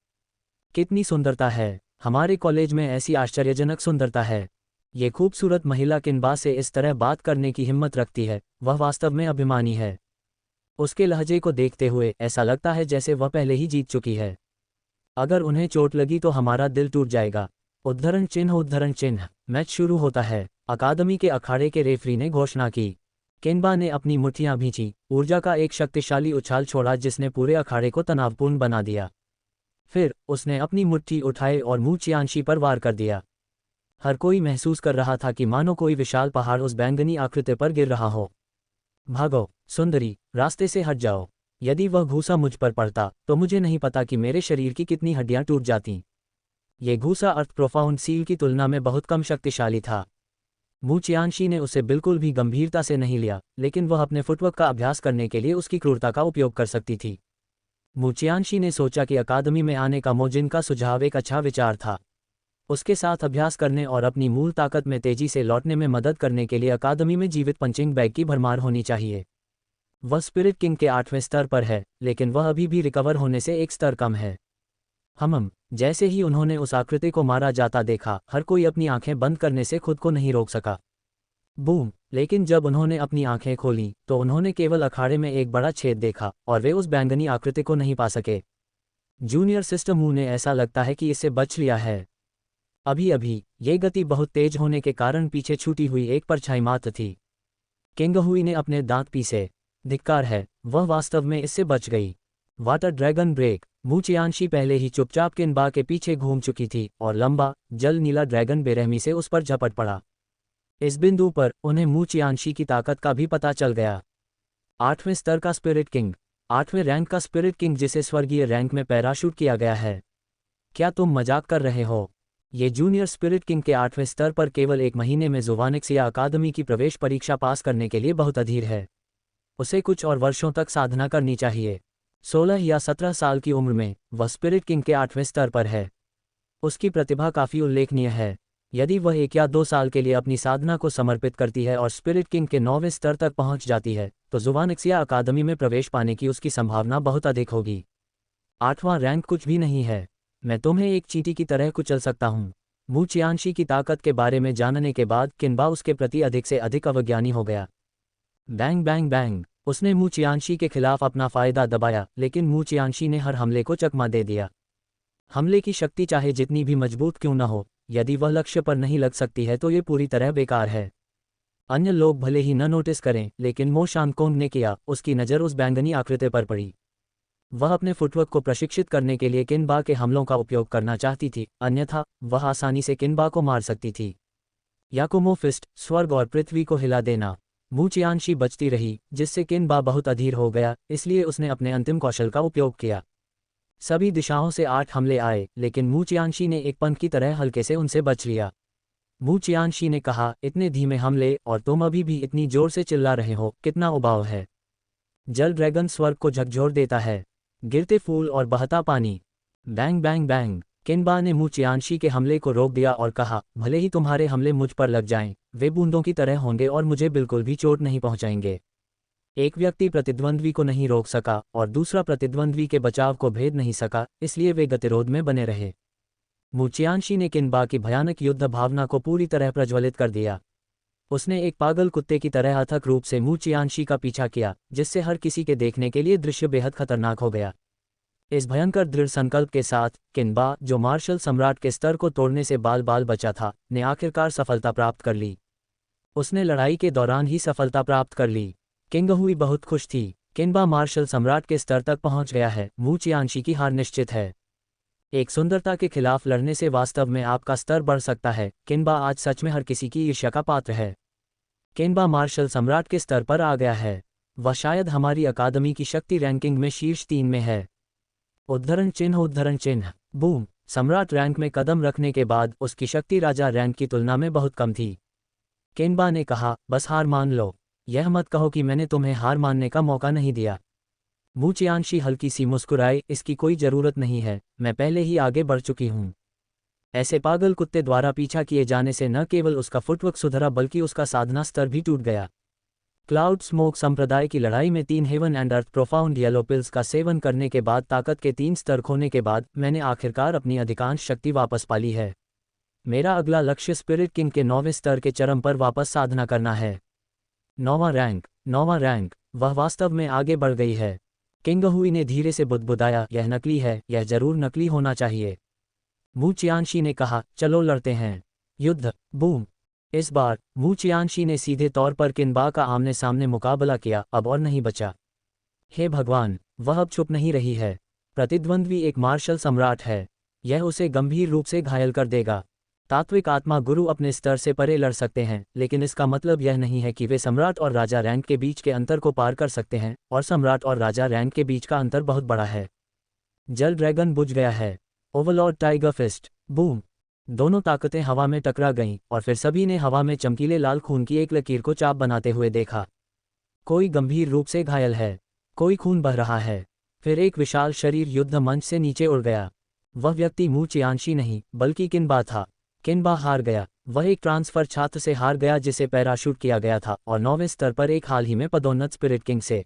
कितनी सुंदरता है! हमारे कॉलेज में ऐसी आश्चर्यजनक सुंदरता है। ये खूबसूरत महिला किनबा से इस तरह बात करने की हिम्मत रखती है, वह वास्तव में अभिमानी है। उसके लहजे को देखते हुए ऐसा लगता है जैसे वह पहले ही जीत चुकी है। अगर उन्हें चोट लगी तो हमारा दिल टूट जाएगा। उद्धरण चिन्ह। मैच शुरू होता है। अकादमी के अखाड़े के रेफरी ने घोषणा की। केनबा ने अपनी मुट्ठियां भींची, ऊर्जा का एक शक्तिशाली उछाल छोड़ा जिसने पूरे अखाड़े को तनावपूर्ण बना दिया। फिर उसने अपनी मुट्ठी उठाई और मू चियानशी पर वार कर दिया। हर कोई महसूस कर रहा था कि मानो कोई विशाल पहाड़ उस बैंगनी आकृति पर गिर रहा हो। भागो, सुंदरी, रास्ते से हट जाओ। यदि वह घूसा मुझ पर पड़ता तो मुझे नहीं पता कि मेरे शरीर की कितनी हड्डियां टूट जातीं। ये घूसा अर्थ प्रोफाउंड सील की तुलना में बहुत कम शक्तिशाली था। मू चियानशी ने उसे बिल्कुल भी गंभीरता से नहीं लिया, लेकिन वह अपने फुटवर्क का अभ्यास करने के लिए उसकी क्रूरता का उपयोग कर सकती थी। मू चियानशी ने सोचा कि अकादमी में आने का मोजिन का सुझाव एक अच्छा विचार था। उसके साथ अभ्यास करने और अपनी मूल ताकत में तेजी से लौटने में मदद करने के लिए अकादमी में जीवित पंचिंग बैग की भरमार होनी चाहिए। वह स्पिरिट किंग के 8वें स्तर पर है, लेकिन वह अभी भी रिकवर होने से एक स्तर कम है। जैसे ही उन्होंने उस आकृति को मारा जाता देखा, हर कोई अपनी आंखें बंद करने से खुद को नहीं रोक सका। बूम! लेकिन जब उन्होंने अपनी आंखें खोलीं तो उन्होंने केवल अखाड़े में एक बड़ा छेद देखा और वे उस बैंगनी आकृति को नहीं पा सके। जूनियर सिस्टर मू ने ऐसा लगता है कि इससे बच लिया है। अभी अभी ये गति बहुत तेज होने के कारण पीछे छूटी हुई एक परछाई मात्र थी। किंग हुई ने अपने दांत पीसे। धिक्कार है, वह वास्तव में इससे बच गई। Water dragon break. Mu Qianxi पहले ही चुपचाप किनबा के पीछे घूम चुकी थी और लंबा, जल नीला ड्रैगन बेरहमी से उस पर झपट पड़ा। इस बिंदु पर उन्हें मू चियानशी की ताकत का भी पता चल गया। 8वें स्तर का स्पिरिट किंग। 8वें रैंक का स्पिरिट किंग जिसे स्वर्गीय रैंक में पैराशूट किया गया है। क्या तुम मजाक कर रहे हो? ये जूनियर स्पिरिट किंग के 8वें स्तर पर केवल 1 महीने में ज़ोवानिक्सिया अकादमी की प्रवेश परीक्षा पास करने के लिए बहुत अधीर है। उसे कुछ और वर्षों तक साधना करनी चाहिए। 16 या 17 साल की उम्र में वह स्पिरिट किंग के 8वें स्तर पर है। उसकी प्रतिभा काफ़ी उल्लेखनीय है। यदि वह 1 या 2 साल के लिए अपनी साधना को समर्पित करती है और स्पिरिट किंग के 9वें स्तर तक पहुंच जाती है, तो ज़ोवानिक्सिया अकादमी में प्रवेश पाने की उसकी संभावना बहुत अधिक होगी। 8वां रैंक कुछ भी नहीं है। मैं तुम्हें एक चींटी की तरह कुचल सकता हूँ। वू चियानशी की ताकत के बारे में जानने के बाद किनबा उसके प्रति अधिक से अधिक अवज्ञानी हो गया। बैंग बैंग बैंग, उसने मू चियानशी के खिलाफ अपना फायदा दबाया, लेकिन मू चियानशी ने हर हमले को चकमा दे दिया। हमले की शक्ति चाहे जितनी भी मजबूत क्यों न हो, यदि वह लक्ष्य पर नहीं लग सकती है तो ये पूरी तरह बेकार है। अन्य लोग भले ही न नोटिस करें, लेकिन मो शांगकोंग ने किया। उसकी नज़र उस बैंगनी आकृति पर पड़ी। वह अपने फुटवर्क को प्रशिक्षित करने के लिए किनबा के हमलों का उपयोग करना चाहती थी, अन्यथा वह आसानी से किनबा को मार सकती थी। याकुमो फिस्ट, स्वर्ग और पृथ्वी को हिला देना। मू चियानशी बचती रही, जिससे किनबा बहुत अधीर हो गया, इसलिए उसने अपने अंतिम कौशल का उपयोग किया। सभी दिशाओं से 8 हमले आए, लेकिन मू चियानशी ने एक पंख की तरह हल्के से उनसे बच लिया। मू चियानशी ने कहा, इतने धीमे हमले और तुम अभी भी इतनी जोर से चिल्ला रहे हो, कितना उबाऊ है। जल ड्रैगन स्वर्ग को झकझोर देता है। गिरते फूल और बहता पानी। बैंग बैंग बैंग, किनबा ने मू चियानशी के हमले को रोक दिया और कहा, भले ही तुम्हारे हमले मुझ पर लग जाएं, वे बूंदों की तरह होंगे और मुझे बिल्कुल भी चोट नहीं पहुंचाएंगे। एक व्यक्ति प्रतिद्वंद्वी को नहीं रोक सका और दूसरा प्रतिद्वंद्वी के बचाव को भेद नहीं सका, इसलिए वे गतिरोध में बने रहे। मू चियानशी ने किनबा की भयानक युद्ध भावना को पूरी तरह प्रज्वलित कर दिया। उसने एक पागल कुत्ते की तरह अथक रूप से मू चियानशी का पीछा किया, जिससे हर किसी के देखने के लिए दृश्य बेहद खतरनाक हो गया। इस भयंकर दृढ़ संकल्प के साथ, किनबा, जो मार्शल सम्राट के स्तर को तोड़ने से बाल बाल बचा था, ने आखिरकार सफलता प्राप्त कर ली। उसने लड़ाई के दौरान ही सफलता प्राप्त कर ली। किंगहुई बहुत खुश थी। किनबा मार्शल सम्राट के स्तर तक पहुंच गया है, मू चियानशी की हार निश्चित है। एक सुंदरता के खिलाफ लड़ने से वास्तव में आपका स्तर बढ़ सकता है। किनबा आज सच में हर किसी की ईर्ष्या का पात्र है। किनबा मार्शल सम्राट के स्तर पर आ गया है। वह शायद हमारी अकादमी की शक्ति रैंकिंग में शीर्ष 3 में है। उद्धरण चिन्ह उद्धरण चिन्ह। बूम। सम्राट रैंक में कदम रखने के बाद उसकी शक्ति राजा रैंक की तुलना में बहुत कम थी। किनबा ने कहा, बस हार मान लो। यह मत कहो कि मैंने तुम्हें हार मानने का मौका नहीं दिया। मू चियानशी हल्की सी मुस्कुराए, इसकी कोई ज़रूरत नहीं है, मैं पहले ही आगे बढ़ चुकी हूँ। ऐसे पागल कुत्ते द्वारा पीछा किए जाने से न केवल उसका फुटवर्क सुधरा बल्कि उसका साधना स्तर भी टूट गया। क्लाउड स्मोक संप्रदाय की लड़ाई में 3 heaven and earth profound yellow pills का सेवन करने के बाद ताकत के 3 स्तर खोने के बाद मैंने आखिरकार अपनी अधिकांश शक्ति वापस पा ली है। मेरा अगला लक्ष्य स्पिरिट किंग के 9वें स्तर के चरम पर वापस साधना करना है। 9वां रैंक, 9वां रैंक। वह वास्तव में आगे बढ़ गई है। किंगहुई ने धीरे से बुदबुदाया, यह नकली है, यह जरूर नकली होना चाहिए। मू चियानशी ने कहा, चलो लड़ते हैं। युद्ध। बूम। इस बार मू चियानशी ने सीधे तौर पर किनबा का आमने सामने मुकाबला किया, अब और नहीं बचा। हे भगवान, वह अब छुप नहीं रही है। प्रतिद्वंद्वी एक मार्शल सम्राट है। यह उसे गंभीर रूप से घायल कर देगा। तात्विक आत्मा गुरु अपने स्तर से परे लड़ सकते हैं, लेकिन इसका मतलब यह नहीं है कि वे सम्राट और राजा रैंक के बीच के अंतर को पार कर सकते हैं, और सम्राट और राजा रैंक के बीच का अंतर बहुत बड़ा है। जल ड्रैगन बुझ गया है। Overlord tiger fist. बूम। दोनों ताकतें हवा में टकरा गईं और फिर सभी ने हवा में चमकीले लाल खून की एक लकीर को चाप बनाते हुए देखा। कोई गंभीर रूप से घायल है, कोई खून बह रहा है। फिर एक विशाल शरीर युद्ध मंच से नीचे उड़ गया। वह व्यक्ति मू चियानशी नहीं बल्कि किनबा था। किनबा हार गया। वह एक ट्रांसफर छात्र से हार गया जिसे पैराशूट किया गया था, और 9वें स्तर पर एक हाल ही में पदोन्नत स्पिरिट किंग से।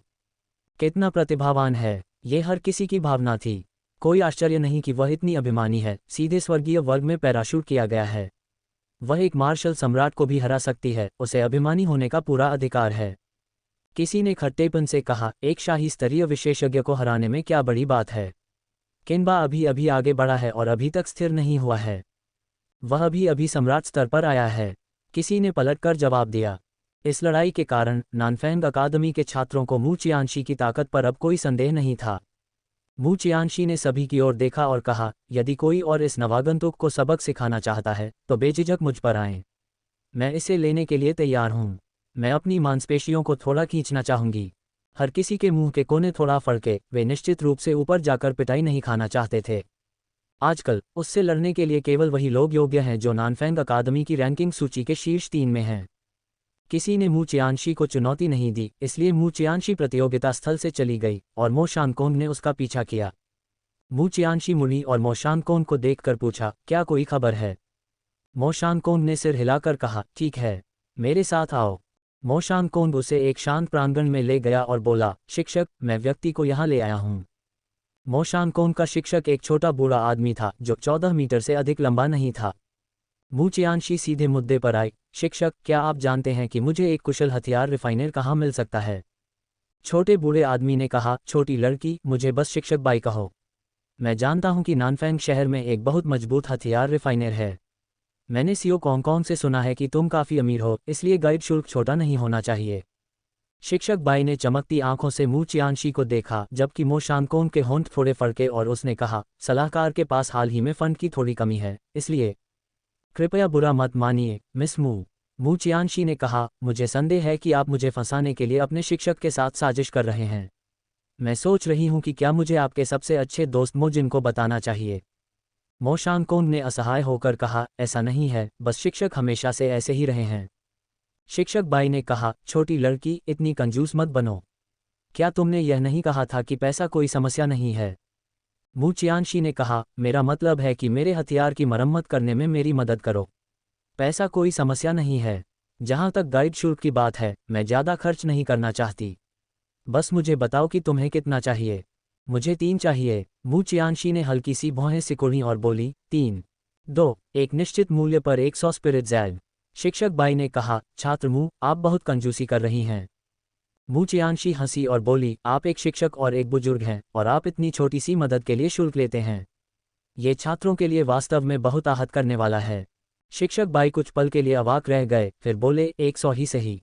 कितना प्रतिभावान है, ये हर किसी की भावना थी। कोई आश्चर्य नहीं कि वह इतनी अभिमानी है। सीधे स्वर्गीय वर्ग में पैराशूट किया गया है। वह एक मार्शल सम्राट को भी हरा सकती है, उसे अभिमानी होने का पूरा अधिकार है। किसी ने खट्टेपन से कहा, एक शाही स्तरीय विशेषज्ञ को हराने में क्या बड़ी बात है। किनबा अभी अभी आगे बढ़ा है और अभी तक स्थिर नहीं हुआ है। वह अभी अभी सम्राट स्तर पर आया है। किसी ने पलटकर जवाब दिया। इस लड़ाई के कारण नानफैंग अकादमी के छात्रों को मू चियानशी की ताकत पर अब कोई संदेह नहीं था। मू चियानशी ने सभी की ओर देखा और कहा, यदि कोई और इस नवागंतुक को सबक सिखाना चाहता है तो बेझिझक मुझ पर आएं। मैं इसे लेने के लिए तैयार हूं। मैं अपनी मांसपेशियों को थोड़ा खींचना चाहूंगी। हर किसी के मुंह के कोने थोड़ा फड़के, वे निश्चित रूप से ऊपर जाकर पिटाई नहीं खाना चाहते थे। आजकल उससे लड़ने के लिए केवल वही लोग योग्य हैं जो नानफेंग अकादमी की रैंकिंग सूची के शीर्ष 3 में हैं। किसी ने मू चियानशी को चुनौती नहीं दी, इसलिए मू चियानशी प्रतियोगिता स्थल से चली गई और मो शानकोंग ने उसका पीछा किया। मू चियानशी मुड़ी और मो शानकोंग को देखकर पूछा, क्या कोई खबर है? मो शानकोंग ने सिर हिलाकर कहा, ठीक है, मेरे साथ आओ। मो शानकोंग उसे एक शांत प्रांगण में ले गया और बोला, शिक्षक, मैं व्यक्ति को यहाँ ले आया हूँ। मो शानकोंग का शिक्षक एक छोटा बूढ़ा आदमी था जो 14 मीटर से अधिक लंबा नहीं था। मू चियानशी सीधे मुद्दे पर आई, शिक्षक, क्या आप जानते हैं कि मुझे एक कुशल हथियार रिफाइनर कहाँ मिल सकता है? छोटे बूढ़े आदमी ने कहा, छोटी लड़की, मुझे बस शिक्षक बाई कहो। मैं जानता हूं कि नानफेंग शहर में एक बहुत मजबूत हथियार रिफाइनर है। मैंने सियो कॉन्ग से सुना है कि तुम काफ़ी अमीर हो, इसलिए गाइड शुल्क छोटा नहीं होना चाहिए। शिक्षक बाई ने चमकती आंखों से मू चियानशी को देखा, जबकि मो शानकोंग के होंठ थोड़े फड़के और उसने कहा, सलाहकार के पास हाल ही में फंड की थोड़ी कमी है, इसलिए कृपया बुरा मत मानिए मिस मू। मू चियानशी ने कहा, मुझे संदेह है कि आप मुझे फंसाने के लिए अपने शिक्षक के साथ साजिश कर रहे हैं। मैं सोच रही हूं कि क्या मुझे आपके सबसे अच्छे दोस्त मो जिन को बताना चाहिए। मो शानकोंग ने असहाय होकर कहा, ऐसा नहीं है, बस शिक्षक हमेशा से ऐसे ही रहे हैं। शिक्षक बाई ने कहा, छोटी लड़की, इतनी कंजूस मत बनो। क्या तुमने यह नहीं कहा था कि पैसा कोई समस्या नहीं है? मू चियानशी ने कहा, मेरा मतलब है कि मेरे हथियार की मरम्मत करने में मेरी मदद करो। पैसा कोई समस्या नहीं है। जहां तक गाइड शुल्क की बात है, मैं ज़्यादा खर्च नहीं करना चाहती। बस मुझे बताओ कि तुम्हें कितना चाहिए। मुझे 3 चाहिए। मू चियानशी ने हल्की सी भौहें सिकुड़ी और बोली, 3, 2, एक निश्चित मूल्य पर 100 स्पिरिट ज़ैड। शिक्षक बाई ने कहा, छात्र मू, आप बहुत कंजूसी कर रही हैं। मू चियानशी हंसी और बोली, आप एक शिक्षक और एक बुजुर्ग हैं, और आप इतनी छोटी सी मदद के लिए शुल्क लेते हैं। ये छात्रों के लिए वास्तव में बहुत आहत करने वाला है। शिक्षक बाई कुछ पल के लिए अवाक रह गए, फिर बोले, 100 ही सही।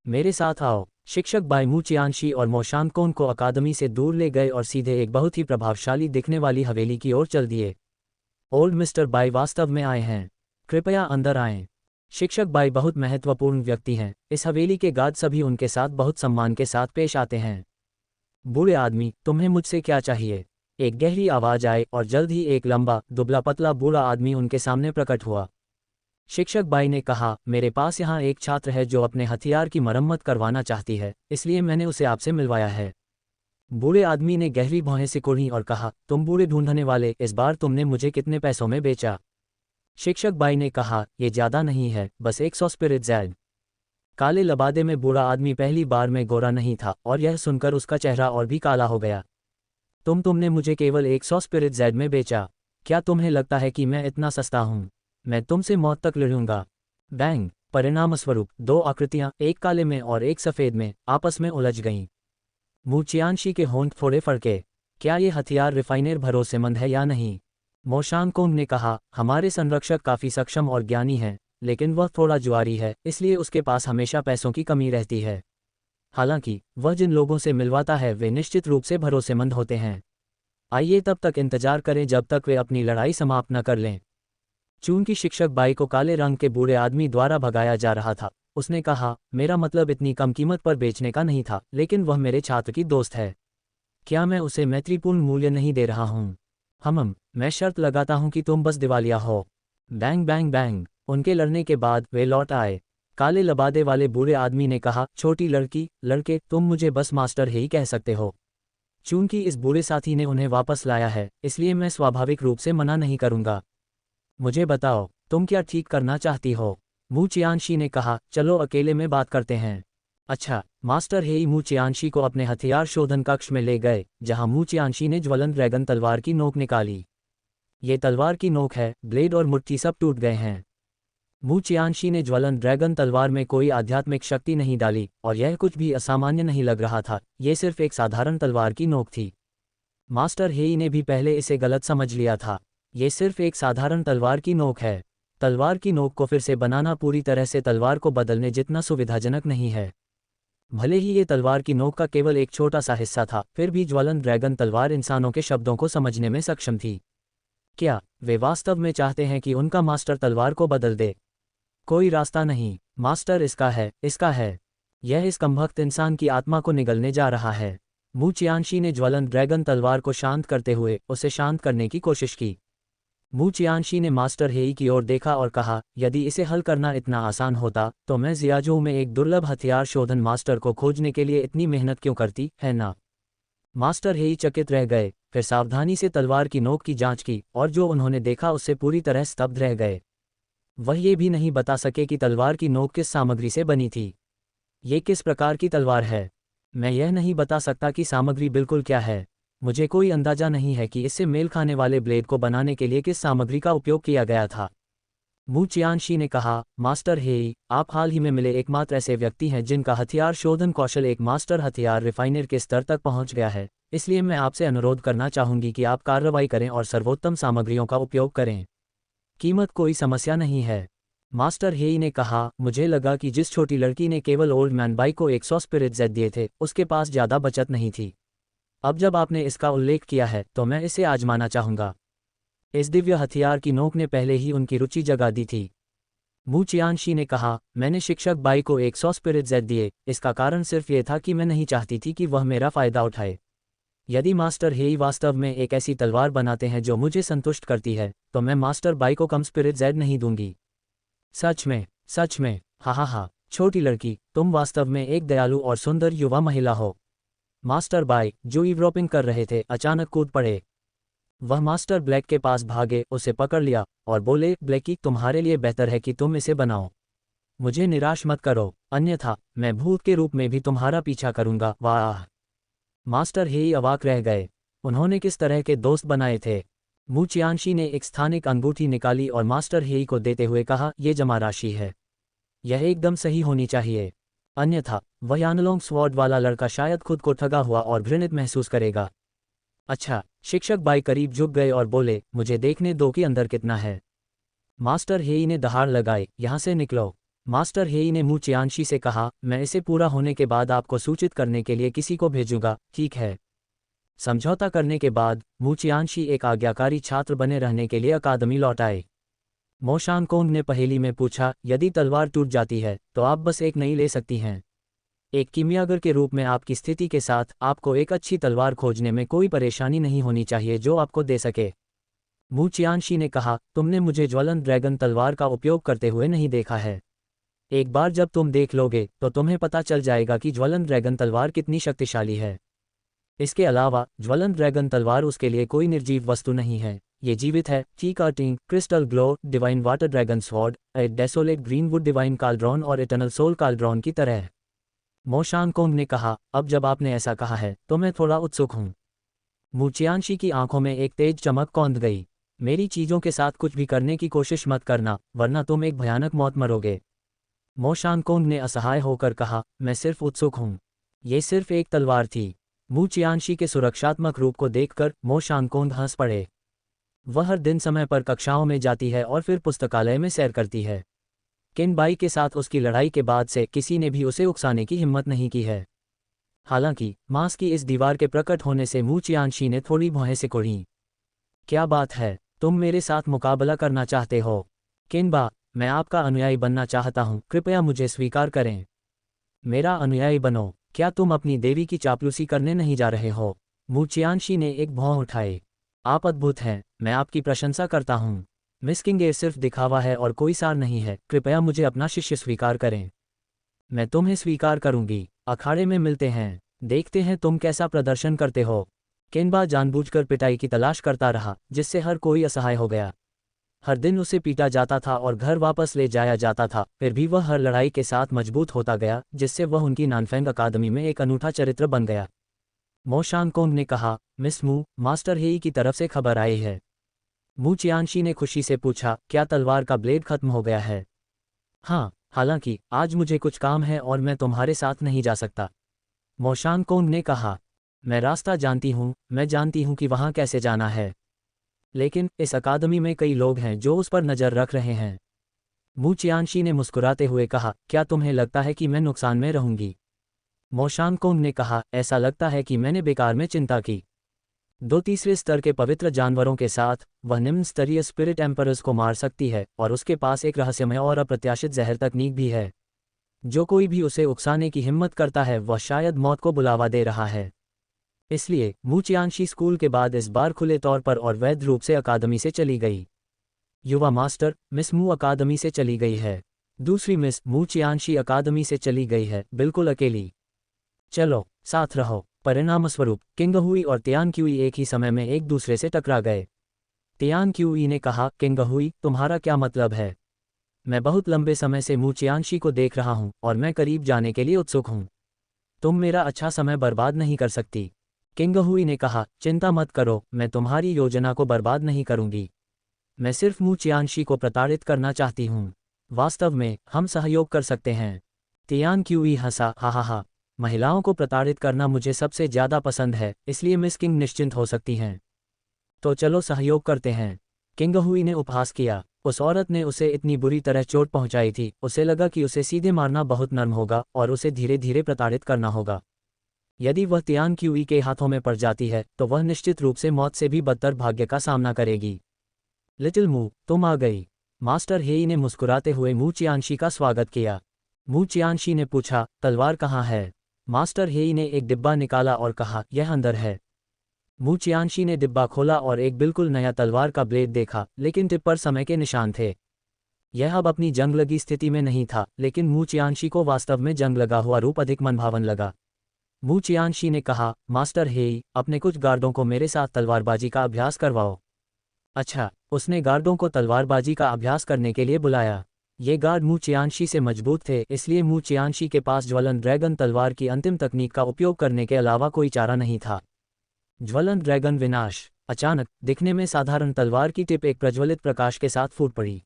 मेरे साथ आओ। शिक्षक बाई मू चियानशी और मो शानकोंग को अकादमी से दूर ले गए और सीधे एक बहुत ही प्रभावशाली दिखने वाली हवेली की ओर चल दिए। ओल्ड मिस्टर बाई वास्तव में आए हैं। कृपया अंदर आएं। शिक्षक बाई बहुत महत्वपूर्ण व्यक्ति हैं। इस हवेली के गार्ड सभी उनके साथ बहुत सम्मान के साथ पेश आते हैं। बूढ़े आदमी, तुम्हें मुझसे क्या चाहिए? एक गहरी आवाज आई और जल्द ही एक लंबा, दुबला पतला बूढ़ा आदमी उनके सामने प्रकट हुआ। शिक्षक बाई ने कहा, मेरे पास यहाँ एक छात्र है जो अपने हथियार की मरम्मत करवाना चाहती है, इसलिए मैंने उसे आपसे मिलवाया है। बूढ़े आदमी ने गहरी भौहें सिकोड़ी और कहा, तुम बूढ़े ढूंढने वाले, इस बार तुमने मुझे कितने पैसों में बेचा? शिक्षक बाई ने कहा, ये ज़्यादा नहीं है, बस 100 स्पिरिट ज़ैड। काले लबादे में बूढ़ा आदमी पहली बार में गोरा नहीं था और यह सुनकर उसका चेहरा और भी काला हो गया। तुमने मुझे केवल 100 स्पिरिट ज़ैड में बेचा। क्या तुम्हें लगता है कि मैं इतना सस्ता हूँ? मैं तुमसे मौत तक लड़ूंगा। बैंग। परिणामस्वरूप 2 आकृतियां, एक काले में और एक सफ़ेद में, आपस में उलझ गईं। मू चियानशी के होंठ थोड़े फड़के। क्या ये हथियार रिफाइनर भरोसेमंद है या नहीं? मो शानकोंग ने कहा, हमारे संरक्षक काफ़ी सक्षम और ज्ञानी हैं, लेकिन वह थोड़ा जुआरी है, इसलिए उसके पास हमेशा पैसों की कमी रहती है। हालांकि वह जिन लोगों से मिलवाता है वे निश्चित रूप से भरोसेमंद होते हैं। आइए तब तक इंतजार करें जब तक वे अपनी लड़ाई समाप्त न कर लें। चूंकि शिक्षक बाई को काले रंग के बूढ़े आदमी द्वारा भगाया जा रहा था, उसने कहा, मेरा मतलब इतनी कम कीमत पर बेचने का नहीं था, लेकिन वह मेरे छात्र की दोस्त है। क्या मैं उसे मैत्रीपूर्ण मूल्य नहीं दे रहा हूँ? मैं शर्त लगाता हूँ कि तुम बस दिवालिया हो। Bang bang bang. उनके लड़ने के बाद वे लौट आए। काले लबादे वाले बूढ़े आदमी ने कहा, छोटी लड़की, लड़के, तुम मुझे बस मास्टर ही कह सकते हो। चूंकि इस बूढ़े साथी ने उन्हें वापस लाया है, इसलिए मैं स्वाभाविक रूप से मना नहीं करूँगा। मुझे बताओ, तुम क्या ठीक करना चाहती हो? मू चियानशी ने कहा, चलो अकेले में बात करते हैं। अच्छा। मास्टर हेई मू चियानशी को अपने हथियार शोधन कक्ष में ले गए, जहां मू चियानशी ने ज्वलंत ड्रैगन तलवार की नोक निकाली। ये तलवार की नोक है, ब्लेड और मुट्ठी सब टूट गए हैं। मू चियानशी ने ज्वलंत ड्रैगन तलवार में कोई आध्यात्मिक शक्ति नहीं डाली, और यह कुछ भी असामान्य नहीं लग रहा था, ये सिर्फ एक साधारण तलवार की नोक थी। मास्टर हेई ने भी पहले इसे गलत समझ लिया था। ये सिर्फ एक साधारण तलवार की नोक है। तलवार की नोक को फिर से बनाना पूरी तरह से तलवार को बदलने जितना सुविधाजनक नहीं है। भले ही ये तलवार की नोक का केवल एक छोटा सा हिस्सा था, फिर भी ज्वलंत ड्रैगन तलवार इंसानों के शब्दों को समझने में सक्षम थी। क्या वे वास्तव में चाहते हैं कि उनका मास्टर तलवार को बदल दे? कोई रास्ता नहीं, मास्टर इसका है, इसका है। यह इस कमबख्त इंसान की आत्मा को निगलने जा रहा है। मू चियानशी ने ज्वलंत ड्रैगन तलवार को शांत करते हुए उसे शांत करने की कोशिश की। मू चियानशी ने मास्टर हेई की ओर देखा और कहा, यदि इसे हल करना इतना आसान होता तो मैं जियाजू में एक दुर्लभ हथियार शोधन मास्टर को खोजने के लिए इतनी मेहनत क्यों करती, है ना? मास्टर हेई चकित रह गए, फिर सावधानी से तलवार की नोक की जांच की और जो उन्होंने देखा उससे पूरी तरह स्तब्ध रह गए। वह ये भी नहीं बता सके कि तलवार की नोक किस सामग्री से बनी थी। ये किस प्रकार की तलवार है? मैं यह नहीं बता सकता कि सामग्री बिल्कुल क्या है। मुझे कोई अंदाजा नहीं है कि इससे मेल खाने वाले ब्लेड को बनाने के लिए किस सामग्री का उपयोग किया गया था। मू चियानशी ने कहा, मास्टर हेई, आप हाल ही में मिले एकमात्र ऐसे व्यक्ति हैं जिनका हथियार शोधन कौशल एक मास्टर हथियार रिफाइनर के स्तर तक पहुंच गया है, इसलिए मैं आपसे अनुरोध करना चाहूंगी कि आप कार्रवाई करें और सर्वोत्तम सामग्रियों का उपयोग करें। कीमत कोई समस्या नहीं है। मास्टर हेई ने कहा, मुझे लगा कि जिस छोटी लड़की ने केवल ओल्ड मैन बाई को 100 स्पिरिट जेड दिए थे उसके पास ज़्यादा बचत नहीं थी। अब जब आपने इसका उल्लेख किया है तो मैं इसे आजमाना चाहूँगा। इस दिव्य हथियार की नोक ने पहले ही उनकी रुचि जगा दी थी। मू चियानशी ने कहा, मैंने शिक्षक बाई को 100 स्पिरिट जेड दिए, इसका कारण सिर्फ ये था कि मैं नहीं चाहती थी कि वह मेरा फ़ायदा उठाए। यदि मास्टर हेई वास्तव में एक ऐसी तलवार बनाते हैं जो मुझे संतुष्ट करती है, तो मैं मास्टर बाई को कम स्पिरिट जेड नहीं दूंगी। सच में, सच में, हा, छोटी लड़की, तुम वास्तव में एक दयालु और सुंदर युवा महिला हो। मास्टर बाई, जो ईवरॉपिंग कर रहे थे, अचानक कूद पड़े। वह मास्टर ब्लैक के पास भागे, उसे पकड़ लिया और बोले, ब्लैकी, तुम्हारे लिए बेहतर है कि तुम इसे बनाओ। मुझे निराश मत करो, अन्यथा मैं भूत के रूप में भी तुम्हारा पीछा करूंगा। वाह! मास्टर हेई अवाक रह गए। उन्होंने किस तरह के दोस्त बनाए थे? मू चियानशी ने एक स्थानिक अंगूठी निकाली और मास्टर हेई को देते हुए कहा, ये जमा राशि है। यह एकदम सही होनी चाहिए, अन्यथा वह यानलोंग स्वॉर्ड वाला लड़का शायद खुद को ठगा हुआ और घृणित महसूस करेगा। अच्छा, शिक्षक बाई करीब झुक गए और बोले, मुझे देखने दो कि अंदर कितना है। मास्टर हेई ने दहाड़ लगाई, यहाँ से निकलो। मास्टर हेई ने मू चियानशी से कहा, मैं इसे पूरा होने के बाद आपको सूचित करने के लिए किसी को भेजूंगा, ठीक है? समझौता करने के बाद मू चियानशी एक आज्ञाकारी छात्र बने रहने के लिए अकादमी लौट आए। मो शानकोंग ने पहेली में पूछा, यदि तलवार टूट जाती है तो आप बस एक नई ले सकती हैं। एक कीमियागर के रूप में आपकी स्थिति के साथ आपको एक अच्छी तलवार खोजने में कोई परेशानी नहीं होनी चाहिए जो आपको दे सके। मू चियानशी ने कहा, तुमने मुझे ज्वलंत ड्रैगन तलवार का उपयोग करते हुए नहीं देखा है। एक बार जब तुम देख लोगे तो तुम्हें पता चल जाएगा कि ज्वलंत ड्रैगन तलवार कितनी शक्तिशाली है। इसके अलावा ज्वलंत ड्रैगन तलवार उसके लिए कोई निर्जीव वस्तु नहीं है, ये जीवित है। टी-कार्टिंग, crystal glow, divine water dragon sword, a desolate greenwood divine cauldron और इटर्नल सोल काल्ड्रॉन की तरह। मो शानकोंग ने कहा, अब जब आपने ऐसा कहा है तो मैं थोड़ा उत्सुक हूँ। मू चियानशी की आंखों में एक तेज चमक कौंध गई। मेरी चीज़ों के साथ कुछ भी करने की कोशिश मत करना, वरना तुम एक भयानक मौत मरोगे। मो शानकोंग ने असहाय होकर कहा, मैं सिर्फ उत्सुक हूँ। ये सिर्फ एक तलवार थी। मू चियानशी के सुरक्षात्मक रूप को देखकर मो शानकोंग हंस पड़े। वह हर दिन समय पर कक्षाओं में जाती है और फिर पुस्तकालय में सैर करती है। केन बाई के साथ उसकी लड़ाई के बाद से किसी ने भी उसे उकसाने की हिम्मत नहीं की है। हालांकि मांस की इस दीवार के प्रकट होने से मू चियानशी ने थोड़ी भौहें सिकुड़ी। क्या बात है, तुम मेरे साथ मुकाबला करना चाहते हो? केनबा, मैं आपका अनुयायी बनना चाहता हूँ, कृपया मुझे स्वीकार करें। मेरा अनुयायी बनो। क्या तुम अपनी देवी की चापलूसी करने नहीं जा रहे हो? मू चियानशी ने एक भौं उठाई। आप अद्भुत हैं, मैं आपकी प्रशंसा करता हूँ। मिस किंग, ये सिर्फ दिखावा है और कोई सार नहीं है, कृपया मुझे अपना शिष्य स्वीकार करें। मैं तुम्हें स्वीकार करूंगी। अखाड़े में मिलते हैं, देखते हैं तुम कैसा प्रदर्शन करते हो। केनबा जानबूझकर पिटाई की तलाश करता रहा, जिससे हर कोई असहाय हो गया। हर दिन उसे पीटा जाता था और घर वापस ले जाया जाता था, फिर भी वह हर लड़ाई के साथ मजबूत होता गया, जिससे वह उनकी नानफेंग अकादमी में एक अनूठा चरित्र बन गया। मो शानकोंग ने कहा, मिस मू, मास्टर हेई की तरफ से खबर आई है। मू चियानशी ने खुशी से पूछा, क्या तलवार का ब्लेड खत्म हो गया है? हाँ, हालांकि आज मुझे कुछ काम है और मैं तुम्हारे साथ नहीं जा सकता। मो शानकोंग ने कहा, मैं रास्ता जानती हूँ, मैं जानती हूँ कि वहाँ कैसे जाना है, लेकिन इस अकादमी में कई लोग हैं जो उस पर नज़र रख रहे हैं। मू चियानशी ने मुस्कुराते हुए कहा, क्या तुम्हें लगता है कि मैं नुकसान में रहूंगी? मो शानकोंग ने कहा, ऐसा लगता है कि मैंने बेकार में चिंता की। 2 तीसरे स्तर के पवित्र जानवरों के साथ वह निम्न स्तरीय स्पिरिट एम्परर्स को मार सकती है और उसके पास एक रहस्यमय और अप्रत्याशित जहर तकनीक भी है। जो कोई भी उसे उकसाने की हिम्मत करता है वह शायद मौत को बुलावा दे रहा है। इसलिए मू चियांशी स्कूल के बाद इस बार खुले तौर पर और वैध रूप से अकादमी से चली गई। युवा मास्टर, मिस मू अकादमी से चली गई है। दूसरी मिस मू चियांशी अकादमी से चली गई है, बिल्कुल अकेली। चलो साथ रहो। परिणामस्वरूप किंग हुई और तियान क्यूई एक ही समय में एक दूसरे से टकरा गए। तियान क्यूई ने कहा, किंग हुई, तुम्हारा क्या मतलब है? मैं बहुत लंबे समय से मू चियांशी को देख रहा हूं और मैं करीब जाने के लिए उत्सुक हूं। तुम मेरा अच्छा समय बर्बाद नहीं कर सकती। किंग हुई ने कहा, चिंता मत करो, मैं तुम्हारी योजना को बर्बाद नहीं करूंगी। मैं सिर्फ मू चियांशी को प्रताड़ित करना चाहती हूँ। वास्तव में हम सहयोग कर सकते हैं। तियान क्यूई हंसा, हा हा हा, महिलाओं को प्रताड़ित करना मुझे सबसे ज्यादा पसंद है, इसलिए मिस किंग निश्चिंत हो सकती हैं। तो चलो सहयोग करते हैं। किंग हुई ने उपहास किया। उस औरत ने उसे इतनी बुरी तरह चोट पहुंचाई थी, उसे लगा कि उसे सीधे मारना बहुत नर्म होगा और उसे धीरे धीरे प्रताड़ित करना होगा। यदि वह तियान क्यूई के हाथों में पड़ जाती है तो वह निश्चित रूप से मौत से भी बदतर भाग्य का सामना करेगी। लिटिल मू, तुम आ गई। मास्टर हेई ने मुस्कुराते हुए मू चियांशी का स्वागत किया। मू चियांशी ने पूछा, तलवार कहाँ है? मास्टर हेई ने एक डिब्बा निकाला और कहा, यह अंदर है। मू चियांशी ने डिब्बा खोला और एक बिल्कुल नया तलवार का ब्लेड देखा, लेकिन टिप पर समय के निशान थे। यह अब अपनी जंग लगी स्थिति में नहीं था, लेकिन मू चियांशी को वास्तव में जंग लगा हुआ रूप अधिक मनभावन लगा। मू चियांशी ने कहा, मास्टर हेई, अपने कुछ गार्डों को मेरे साथ तलवारबाजी का अभ्यास करवाओ। अच्छा। उसने गार्डों को तलवारबाजी का अभ्यास करने के लिए बुलाया। ये गार्ड मू चियांशी से मजबूत थे, इसलिए मू चियांशी के पास ज्वलन ड्रैगन तलवार की अंतिम तकनीक का उपयोग करने के अलावा कोई चारा नहीं था। ज्वलन ड्रैगन विनाश। अचानक दिखने में साधारण तलवार की टिप एक प्रज्वलित प्रकाश के साथ फूट पड़ी।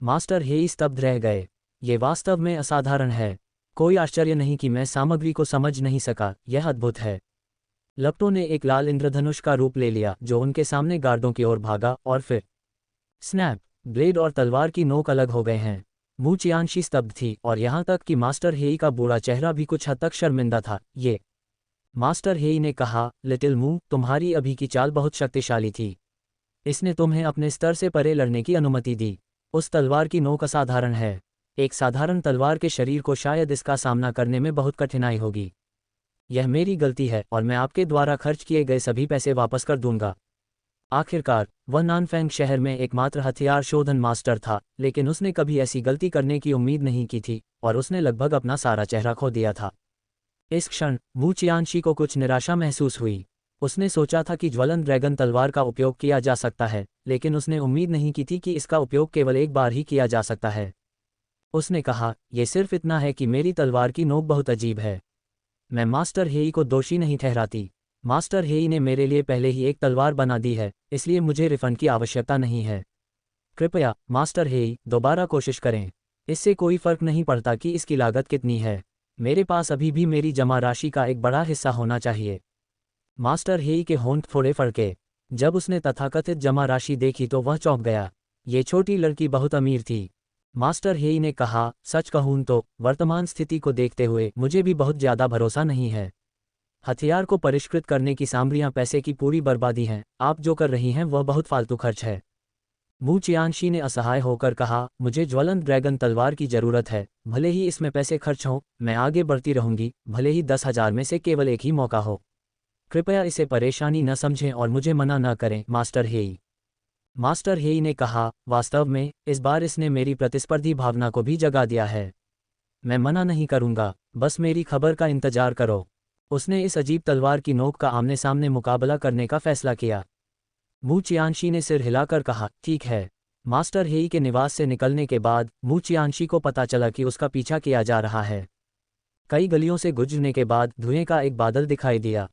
मास्टर हेई स्तब्ध रह गए। ये वास्तव में असाधारण है। कोई आश्चर्य नहीं कि मैं सामग्री को समझ नहीं सका, यह अद्भुत है। लपटों ने एक लाल इंद्रधनुष का रूप ले लिया जो उनके सामने गार्डों की ओर भागा और फिर स्नैप, ब्लेड और तलवार की नोक अलग हो गए हैं। मू चियांशी स्तब्ध थी और यहाँ तक कि मास्टर हेई का बूढ़ा चेहरा भी कुछ हद तक शर्मिंदा था। ये मास्टर हेई ने कहा, लिटिल मू, तुम्हारी अभी की चाल बहुत शक्तिशाली थी। इसने तुम्हें अपने स्तर से परे लड़ने की अनुमति दी। उस तलवार की नोक असाधारण है। एक साधारण तलवार के शरीर को शायद इसका सामना करने में बहुत कठिनाई होगी। यह मेरी गलती है और मैं आपके द्वारा खर्च किए गए सभी पैसे वापस कर दूंगा। आखिरकार वह नानफेंग शहर में एकमात्र हथियार शोधन मास्टर था, लेकिन उसने कभी ऐसी गलती करने की उम्मीद नहीं की थी और उसने लगभग अपना सारा चेहरा खो दिया था। इस क्षण मू चियांशी को कुछ निराशा महसूस हुई। उसने सोचा था कि ज्वलन ड्रैगन तलवार का उपयोग किया जा सकता है, लेकिन उसने उम्मीद नहीं की थी कि इसका उपयोग केवल एक बार ही किया जा सकता है। उसने कहा, यह सिर्फ इतना है कि मेरी तलवार की नोक बहुत अजीब है। मैं मास्टर हेई को दोषी नहीं ठहराती। मास्टर हेई ने मेरे लिए पहले ही एक तलवार बना दी है, इसलिए मुझे रिफंड की आवश्यकता नहीं है। कृपया मास्टर हेई, दोबारा कोशिश करें। इससे कोई फर्क नहीं पड़ता कि इसकी लागत कितनी है। मेरे पास अभी भी मेरी जमा राशि का एक बड़ा हिस्सा होना चाहिए। मास्टर हेई के होंठ थोड़े फड़के। जब उसने तथाकथित जमा राशि देखी तो वह चौंक गया। ये छोटी लड़की बहुत अमीर थी। मास्टर हेई ने कहा, सच कहूं तो वर्तमान स्थिति को देखते हुए मुझे भी बहुत ज्यादा भरोसा नहीं है। हथियार को परिष्कृत करने की सामग्रियां पैसे की पूरी बर्बादी हैं। आप जो कर रही हैं वह बहुत फालतू खर्च है। मू चियांशी ने असहाय होकर कहा, मुझे ज्वलन ड्रैगन तलवार की जरूरत है, भले ही इसमें पैसे खर्च हों, मैं आगे बढ़ती रहूंगी, भले ही 10,000 में से केवल एक ही मौका हो। कृपया इसे परेशानी न समझें और मुझे मना न करें, मास्टर हेई। मास्टर हेई ने कहा, वास्तव में इस बार इसने मेरी प्रतिस्पर्धी भावना को भी जगा दिया है। मैं मना नहीं करूंगा, बस मेरी खबर का इंतजार करो। उसने इस अजीब तलवार की नोक का आमने सामने मुकाबला करने का फैसला किया। मू चियांशी ने सिर हिलाकर कहा, ठीक है। मास्टर हेई के निवास से निकलने के बाद मू चियांशी को पता चला कि उसका पीछा किया जा रहा है। कई गलियों से गुजरने के बाद धुएं का एक बादल दिखाई दिया।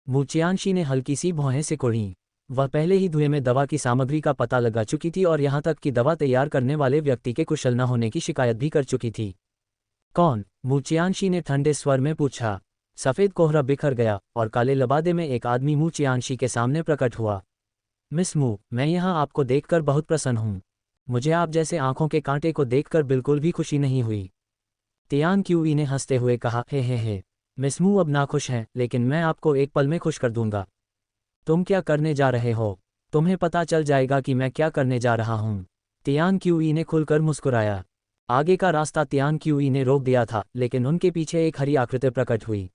मू चियांशी ने हल्की सी भौहें सिकुड़ी। वह पहले ही धुएं में दवा की सामग्री का पता लगा चुकी थी और यहाँ तक कि दवा तैयार करने वाले व्यक्ति के कुशल न होने की शिकायत भी कर चुकी थी। कौन? मू चियांशी ने ठंडे स्वर में पूछा। सफ़ेद कोहरा बिखर गया और काले लबादे में एक आदमी मू चियांशी के सामने प्रकट हुआ। मिस मू, मैं यहाँ आपको देखकर बहुत प्रसन्न हूँ। मुझे आप जैसे आंखों के कांटे को देखकर बिल्कुल भी खुशी नहीं हुई। तियान क्यूई ने हंसते हुए कहा, हे। मिस मू अब नाखुश हैं, लेकिन मैं आपको एक पल में खुश कर दूंगा। तुम क्या करने जा रहे हो? तुम्हें पता चल जाएगा कि मैं क्या करने जा रहा हूँ। तियान क्यूई ने खुलकर मुस्कुराया। आगे का रास्ता तियान क्यूई ने रोक दिया था, लेकिन उनके पीछे एक हरी आकृति प्रकट हुई।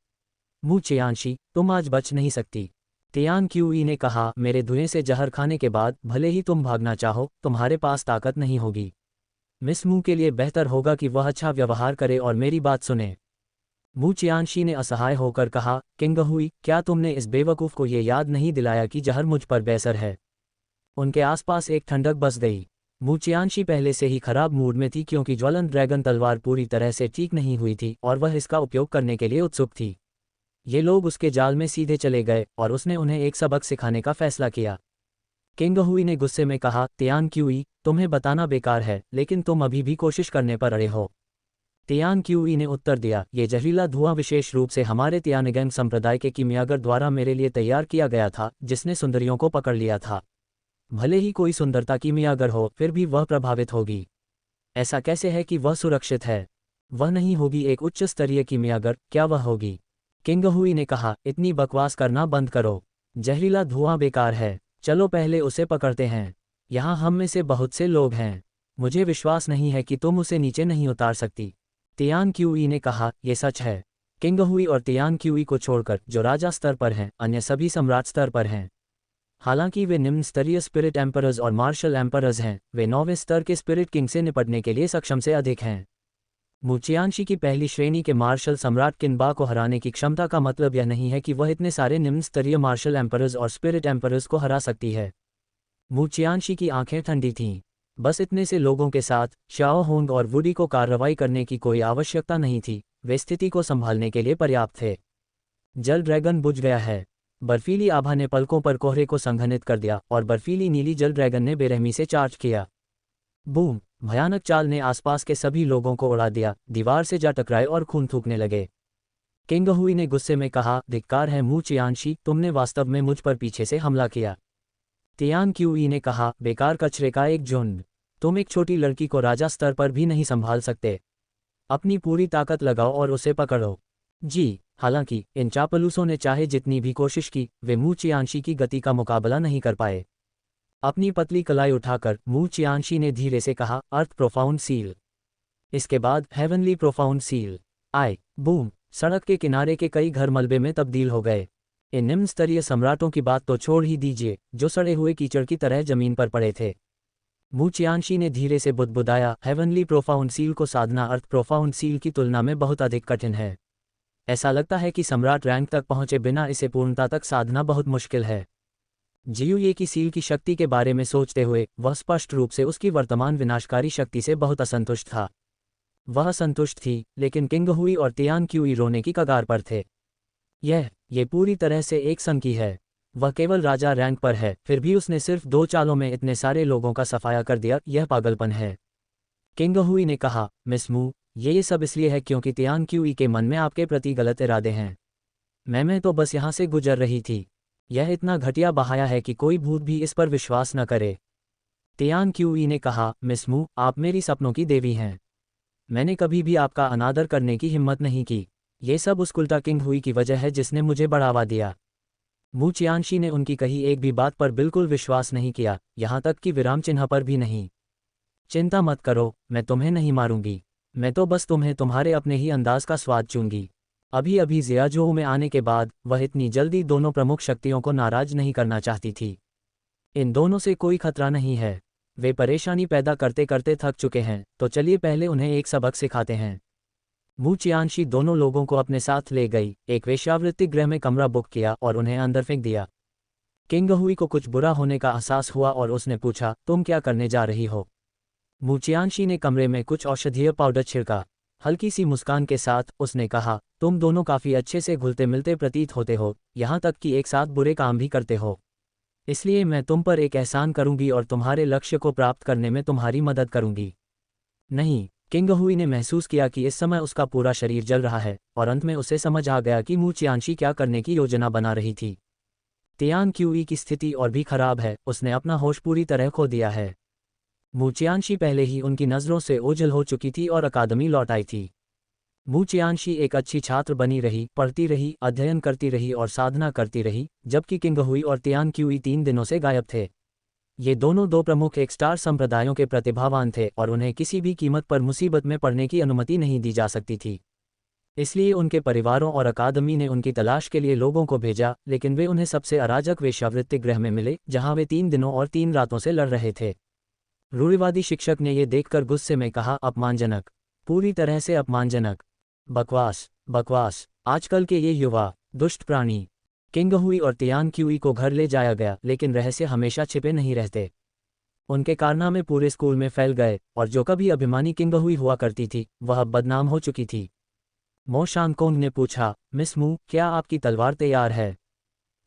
मू चियांशी, तुम आज बच नहीं सकती। तियान क्यूई ने कहा, मेरे धुएं से जहर खाने के बाद भले ही तुम भागना चाहो, तुम्हारे पास ताकत नहीं होगी। मिस मू के लिए बेहतर होगा कि वह अच्छा व्यवहार करे और मेरी बात सुने। मू चियांशी ने असहाय होकर कहा, किंग हुई, क्या तुमने इस बेवकूफ़ को ये याद नहीं दिलाया कि जहर मुझ पर बेअसर है? उनके आसपास एक ठंडक बस गई। मू चियांशी पहले से ही खराब मूड में थी क्योंकि ज्वलंत ड्रैगन तलवार पूरी तरह से ठीक नहीं हुई थी और वह इसका उपयोग करने के लिए उत्सुक थी। ये लोग उसके जाल में सीधे चले गए और उसने उन्हें एक सबक सिखाने का फैसला किया। किंग हुई ने गुस्से में कहा, तियान क्यूई, तुम्हें बताना बेकार है, लेकिन तुम अभी भी कोशिश करने पर अड़े हो। तियान क्यूई ने उत्तर दिया, ये जहरीला धुआं विशेष रूप से हमारे तियानगैंग संप्रदाय के कीमियागर द्वारा मेरे लिए तैयार किया गया था, जिसने सुंदरियों को पकड़ लिया था। भले ही कोई सुंदरता कीमियागर हो, फिर भी वह प्रभावित होगी। ऐसा कैसे है कि वह सुरक्षित है? वह नहीं होगी एक उच्च स्तरीय कीमियागर, क्या वह होगी? किंग हुई ने कहा, इतनी बकवास करना बंद करो। जहरीला धुआं बेकार है, चलो पहले उसे पकड़ते हैं। यहाँ हम में से बहुत से लोग हैं। मुझे विश्वास नहीं है कि तुम उसे नीचे नहीं उतार सकती। तियान क्यूई ने कहा, यह सच है। किंग हुई और तियान क्यूई को छोड़कर, जो राजा स्तर पर हैं, अन्य सभी सम्राट स्तर पर हैं। हालांकि वे निम्न स्तरीय स्पिरिट एम्परर्स और मार्शल एम्परर्स हैं, वे 9वें स्तर के स्पिरिट किंग से निपटने के लिए सक्षम से अधिक हैं। मू चियांशी की पहली श्रेणी के मार्शल सम्राट किनबा को हराने की क्षमता का मतलब यह नहीं है कि वह इतने सारे निम्न स्तरीय मार्शल एम्परर्स और स्पिरिट एम्परर्स को हरा सकती है। मू चियांशी की आंखें ठंडी थीं। बस इतने से लोगों के साथ शाओ होंग और वुडी को कार्रवाई करने की कोई आवश्यकता नहीं थी, वे स्थिति को संभालने के लिए पर्याप्त थे। जल ड्रैगन बुझ गया है। बर्फीली आभा ने पलकों पर कोहरे को संघनित कर दिया और बर्फीली नीली जल ड्रैगन ने बेरहमी से चार्ज किया। बूम! भयानक चाल ने आसपास के सभी लोगों को उड़ा दिया, दीवार से जा टकराए और खून थूकने लगे। किंग हुई ने गुस्से में कहा, धिक्कार है मू चियांशी, तुमने वास्तव में मुझ पर पीछे से हमला किया। तियान क्यूई ने कहा, बेकार कचरे का एक झुंड। तुम एक छोटी लड़की को राजा स्तर पर भी नहीं संभाल सकते। अपनी पूरी ताकत लगाओ और उसे पकड़ो। जी, हालांकि इन चापलूसों ने चाहे जितनी भी कोशिश की, वे मू चियांशी की गति का मुकाबला नहीं कर पाए। अपनी पतली कलाई उठाकर मू चियांशी ने धीरे से कहा, अर्थ प्रोफाउंड सील। इसके बाद हेवनली प्रोफाउंड सील। आए, बूम! सड़क के किनारे के कई घर मलबे में तब्दील हो गए। इन निम्न स्तरीय सम्राटों की बात तो छोड़ ही दीजिए, जो सड़े हुए कीचड़ की तरह जमीन पर पड़े थे। मू चियांशी ने धीरे से बुदबुदाया, हेवनली प्रोफाउंड सील को साधना अर्थ प्रोफाउंड सील की तुलना में बहुत अधिक कठिन है। ऐसा लगता है कि सम्राट रैंक तक पहुंचे बिना इसे पूर्णता तक साधना बहुत मुश्किल है। जियुए की सील की शक्ति के बारे में सोचते हुए वह स्पष्ट रूप से उसकी वर्तमान विनाशकारी शक्ति से बहुत असंतुष्ट था। वह संतुष्ट थी, लेकिन किंग हुई और तियान क्यूई रोने की कगार पर थे। ये पूरी तरह से एक संग की है। वह केवल राजा रैंक पर है, फिर भी उसने सिर्फ 2 चालों में इतने सारे लोगों का सफाया कर दिया, यह पागलपन है। किंग हुई ने कहा, मिस मू, ये सब इसलिए है क्योंकि तियान क्यूई के मन में आपके प्रति गलत इरादे हैं। मैं तो बस यहाँ से गुजर रही थी। यह इतना घटिया बहाया है कि कोई भूत भी इस पर विश्वास न करे। तियान क्यूई ने कहा, मिस मू, आप मेरी सपनों की देवी हैं। मैंने कभी भी आपका अनादर करने की हिम्मत नहीं की। ये सब उस कुल्टा किंग हुई की वजह है जिसने मुझे बढ़ावा दिया। मू चियांशी ने उनकी कही एक भी बात पर बिल्कुल विश्वास नहीं किया, यहाँ तक कि विराम चिन्ह पर भी नहीं। चिंता मत करो, मैं तुम्हें नहीं मारूंगी। मैं तो बस तुम्हें तुम्हारे अपने ही अंदाज का स्वाद चूंगी। अभी अभी ज़ियाजोऊ में आने के बाद वह इतनी जल्दी दोनों प्रमुख शक्तियों को नाराज नहीं करना चाहती थी। इन दोनों से कोई खतरा नहीं है। वे परेशानी पैदा करते करते थक चुके हैं, तो चलिए पहले उन्हें एक सबक सिखाते हैं। मू चियांशी दोनों लोगों को अपने साथ ले गई, एक वेश्यावृत्ति गृह में कमरा बुक किया और उन्हें अंदर फेंक दिया। किंग हुई को कुछ बुरा होने का एहसास हुआ और उसने पूछा, तुम क्या करने जा रही हो? मू चियांशी ने कमरे में कुछ औषधीय पाउडर छिड़का। हल्की सी मुस्कान के साथ उसने कहा, तुम दोनों काफ़ी अच्छे से घुलते मिलते प्रतीत होते हो, यहाँ तक कि एक साथ बुरे काम भी करते हो। इसलिए मैं तुम पर एक एहसान करूंगी और तुम्हारे लक्ष्य को प्राप्त करने में तुम्हारी मदद करूंगी। नहीं, किंग हुई ने महसूस किया कि इस समय उसका पूरा शरीर जल रहा है और अंत में उसे समझ आ गया कि मू चियांशी क्या करने की योजना बना रही थी। तियान क्यूई की स्थिति और भी खराब है, उसने अपना होश पूरी तरह खो दिया है। मू चियांशी पहले ही उनकी नज़रों से ओझल हो चुकी थी और अकादमी लौट आई थी। मू चियांशी एक अच्छी छात्र बनी रही, पढ़ती रही, अध्ययन करती रही और साधना करती रही, जबकि किंग हुई और तियान क्यूई 3 दिनों से गायब थे। ये दोनों दो प्रमुख एक स्टार संप्रदायों के प्रतिभावान थे और उन्हें किसी भी कीमत पर मुसीबत में पड़ने की अनुमति नहीं दी जा सकती थी। इसलिए उनके परिवारों और अकादमी ने उनकी तलाश के लिए लोगों को भेजा, लेकिन वे उन्हें सबसे अराजक वेश्यावृत्ति गृह में मिले, जहां वे 3 दिनों और 3 रातों से लड़ रहे थे। रूढ़िवादी शिक्षक ने यह देखकर गुस्से में कहा, अपमानजनक, पूरी तरह से अपमानजनक, बकवास, बकवास। आजकल के ये युवा दुष्ट प्राणी। किंगहुई और तियान क्यूई को घर ले जाया गया, लेकिन रहस्य हमेशा छिपे नहीं रहते। उनके कारनामे पूरे स्कूल में फैल गए और जो कभी अभिमानी किंगहुई हुआ करती थी वह अब बदनाम हो चुकी थी। मो शानकोंग ने पूछा, मिस मू, क्या आपकी तलवार तैयार है?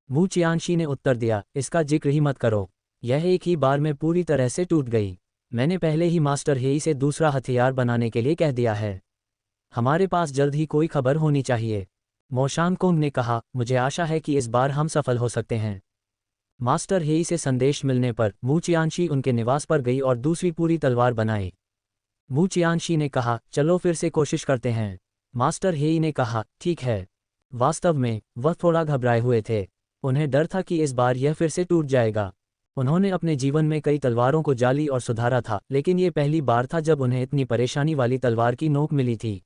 मू चियानशी ने उत्तर दिया, इसका जिक्र ही मत करो, यह एक ही बार में पूरी तरह से टूट गई। मैंने पहले ही मास्टर हेई से दूसरा हथियार बनाने के लिए कह दिया है। हमारे पास जल्द ही कोई खबर होनी चाहिए। मो शानकोंग ने कहा, मुझे आशा है कि इस बार हम सफल हो सकते हैं। मास्टर हेई से संदेश मिलने पर मू चियानशी उनके निवास पर गई और दूसरी पूरी तलवार बनाई। मू चियानशी ने कहा, चलो फिर से कोशिश करते हैं। मास्टर हेई ने कहा, ठीक है। वास्तव में वह थोड़ा घबराए हुए थे। उन्हें डर था कि इस बार यह फिर से टूट जाएगा। उन्होंने अपने जीवन में कई तलवारों को जाली और सुधारा था, लेकिन ये पहली बार था जब उन्हें इतनी परेशानी वाली तलवार की नोक मिली थी।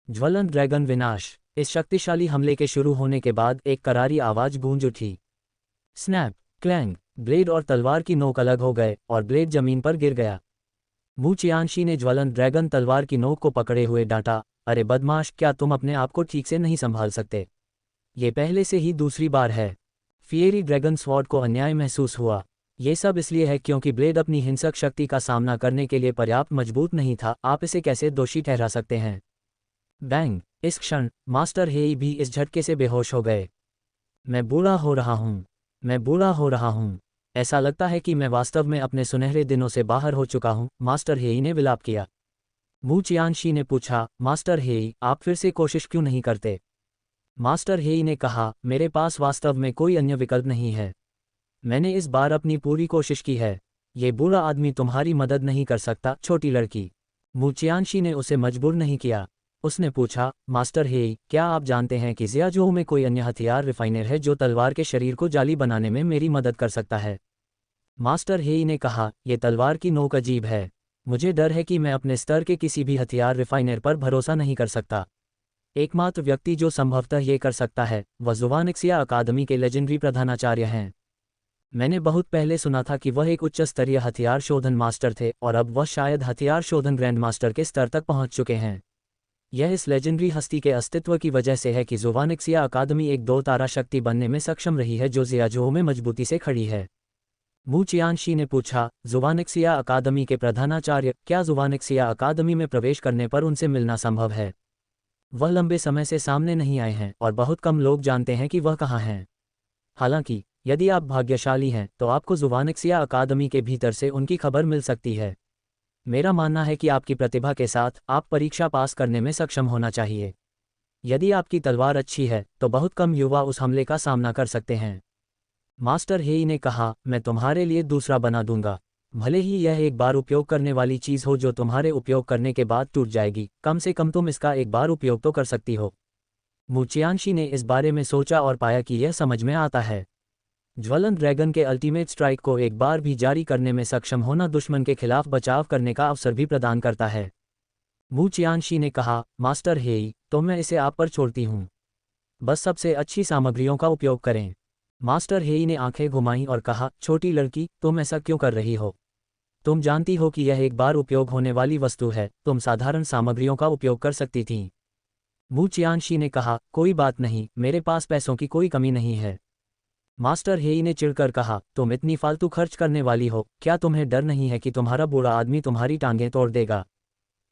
ज्वलंत ड्रैगन विनाश। इस शक्तिशाली हमले के शुरू होने के बाद एक करारी आवाज गूंज उठी। स्नैप, क्लैंग, ब्लेड और तलवार की नोक अलग हो गए और ब्लेड जमीन पर गिर गया। मू चियानशी ने ज्वलंत ड्रैगन तलवार की नोक को पकड़े हुए डांटा, अरे बदमाश, क्या तुम अपने आप को ठीक से नहीं संभाल सकते? ये पहले से ही दूसरी बार है। फिएरी ड्रैगन स्वॉर्ड को अन्याय महसूस हुआ। ये सब इसलिए है क्योंकि ब्लेड अपनी हिंसक शक्ति का सामना करने के लिए पर्याप्त मजबूत नहीं था। आप इसे कैसे दोषी ठहरा सकते हैं? बैंग। इस क्षण मास्टर हेई भी इस झटके से बेहोश हो गए। मैं बूढ़ा हो रहा हूँ, मैं बूढ़ा हो रहा हूँ। ऐसा लगता है कि मैं वास्तव में अपने सुनहरे दिनों से बाहर हो चुका हूँ, मास्टर हेई ने विलाप किया। मू चियानशी ने पूछा, मास्टर हेई, आप फिर से कोशिश क्यों नहीं करते? मास्टर हेई ने कहा, मेरे पास वास्तव में कोई अन्य विकल्प नहीं है। मैंने इस बार अपनी पूरी कोशिश की है। ये बूढ़ा आदमी तुम्हारी मदद नहीं कर सकता, छोटी लड़की। मू चियानशी ने उसे मजबूर नहीं किया। उसने पूछा, मास्टर हेई, क्या आप जानते हैं कि ज़ियाजोऊ में कोई अन्य हथियार रिफाइनर है जो तलवार के शरीर को जाली बनाने में मेरी मदद कर सकता है? मास्टर हेई ने कहा, यह तलवार की नोक अजीब है। मुझे डर है कि मैं अपने स्तर के किसी भी हथियार रिफाइनर पर भरोसा नहीं कर सकता। एकमात्र व्यक्ति जो संभवतः ये कर सकता है वह जुवानिक्सिया अकादमी के लेजेंडरी प्रधानाचार्य हैं। मैंने बहुत पहले सुना था कि वह एक उच्च स्तरीय हथियार शोधन मास्टर थे और अब वह शायद हथियार शोधन ग्रैंड मास्टर के स्तर तक पहुंच चुके हैं। यह इस लेजेंडरी हस्ती के अस्तित्व की वजह से है कि जुवानिक्सिया अकादमी एक 2 तारा शक्ति बनने में सक्षम रही है जो ज़ियाजोऊ में मजबूती से खड़ी है। मू चियानशी ने पूछा, जुवानिक्सिया अकादमी के प्रधानाचार्य, क्या जुवानिक्सिया अकादमी में प्रवेश करने पर उनसे मिलना संभव है? वह लंबे समय से सामने नहीं आए हैं और बहुत कम लोग जानते हैं कि वह कहाँ हैं। हालांकि यदि आप भाग्यशाली हैं तो आपको जुवानिक्सिया अकादमी के भीतर से उनकी खबर मिल सकती है। मेरा मानना है कि आपकी प्रतिभा के साथ आप परीक्षा पास करने में सक्षम होना चाहिए। यदि आपकी तलवार अच्छी है तो बहुत कम युवा उस हमले का सामना कर सकते हैं। मास्टर हेई ने कहा, मैं तुम्हारे लिए दूसरा बना दूंगा। भले ही यह एक बार उपयोग करने वाली चीज़ हो जो तुम्हारे उपयोग करने के बाद टूट जाएगी, कम से कम तुम इसका एक बार उपयोग तो कर सकती हो। मू चियानशी ने इस बारे में सोचा और पाया कि यह समझ में आता है। ज्वलंत ड्रैगन के अल्टीमेट स्ट्राइक को एक बार भी जारी करने में सक्षम होना दुश्मन के खिलाफ बचाव करने का अवसर भी प्रदान करता है। मू चियानशी ने कहा, मास्टर हेई, तो मैं इसे आप पर छोड़ती हूँ। बस सबसे अच्छी सामग्रियों का उपयोग करें। मास्टर हेई ने आंखें घुमाईं और कहा, छोटी लड़की, तुम ऐसा क्यों कर रही हो? तुम जानती हो कि यह एक बार उपयोग होने वाली वस्तु है, तुम साधारण सामग्रियों का उपयोग कर सकती थीं। मू चियानशी ने कहा, कोई बात नहीं, मेरे पास पैसों की कोई कमी नहीं है। मास्टर हेई ने चिढ़कर कहा, तुम इतनी फालतू खर्च करने वाली हो, क्या तुम्हें डर नहीं है कि तुम्हारा बूढ़ा आदमी तुम्हारी टांगें तोड़ देगा?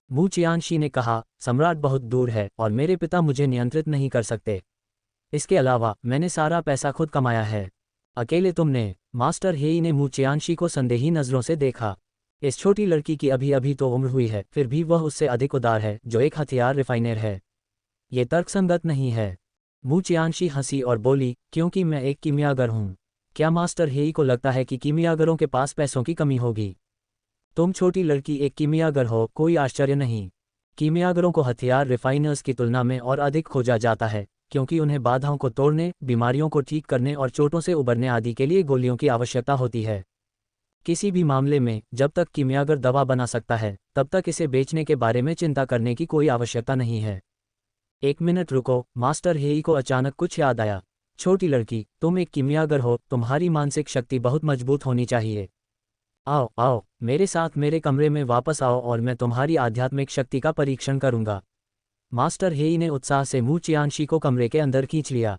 मू चियानशी ने कहा, सम्राट बहुत दूर है और मेरे पिता मुझे नियंत्रित नहीं कर सकते। इसके अलावा मैंने सारा पैसा खुद कमाया है। अकेले तुमने? मास्टर हेई ने मू चियानशी को संदेही नज़रों से देखा। इस छोटी लड़की की अभी अभी तो उम्र हुई है, फिर भी वह उससे अधिक उदार है जो एक हथियार रिफाइनर है। ये तर्कसंगत नहीं है। मू चियानशी हंसी और बोली, क्योंकि मैं एक कीमियागर हूँ। क्या मास्टर हेई को लगता है कि कीमियागरों के पास पैसों की कमी होगी? तुम छोटी लड़की एक कीमियागर हो, कोई आश्चर्य नहीं। कीमियागरों को हथियार रिफाइनर्स की तुलना में और अधिक खोजा जाता है क्योंकि उन्हें बाधाओं को तोड़ने, बीमारियों को ठीक करने और चोटों से उबरने आदि के लिए गोलियों की आवश्यकता होती है। किसी भी मामले में जब तक कीमियागर दवा बना सकता है तब तक इसे बेचने के बारे में चिंता करने की कोई आवश्यकता नहीं है। 1 मिनट रुको, मास्टर हेई को अचानक कुछ याद आया। छोटी लड़की, तुम एक कीमियागर हो, तुम्हारी मानसिक शक्ति बहुत मजबूत होनी चाहिए। आओ आओ, मेरे साथ मेरे कमरे में वापस आओ और मैं तुम्हारी आध्यात्मिक शक्ति का परीक्षण करूंगा। मास्टर हेई ने उत्साह से मू चियानशी को कमरे के अंदर खींच लिया।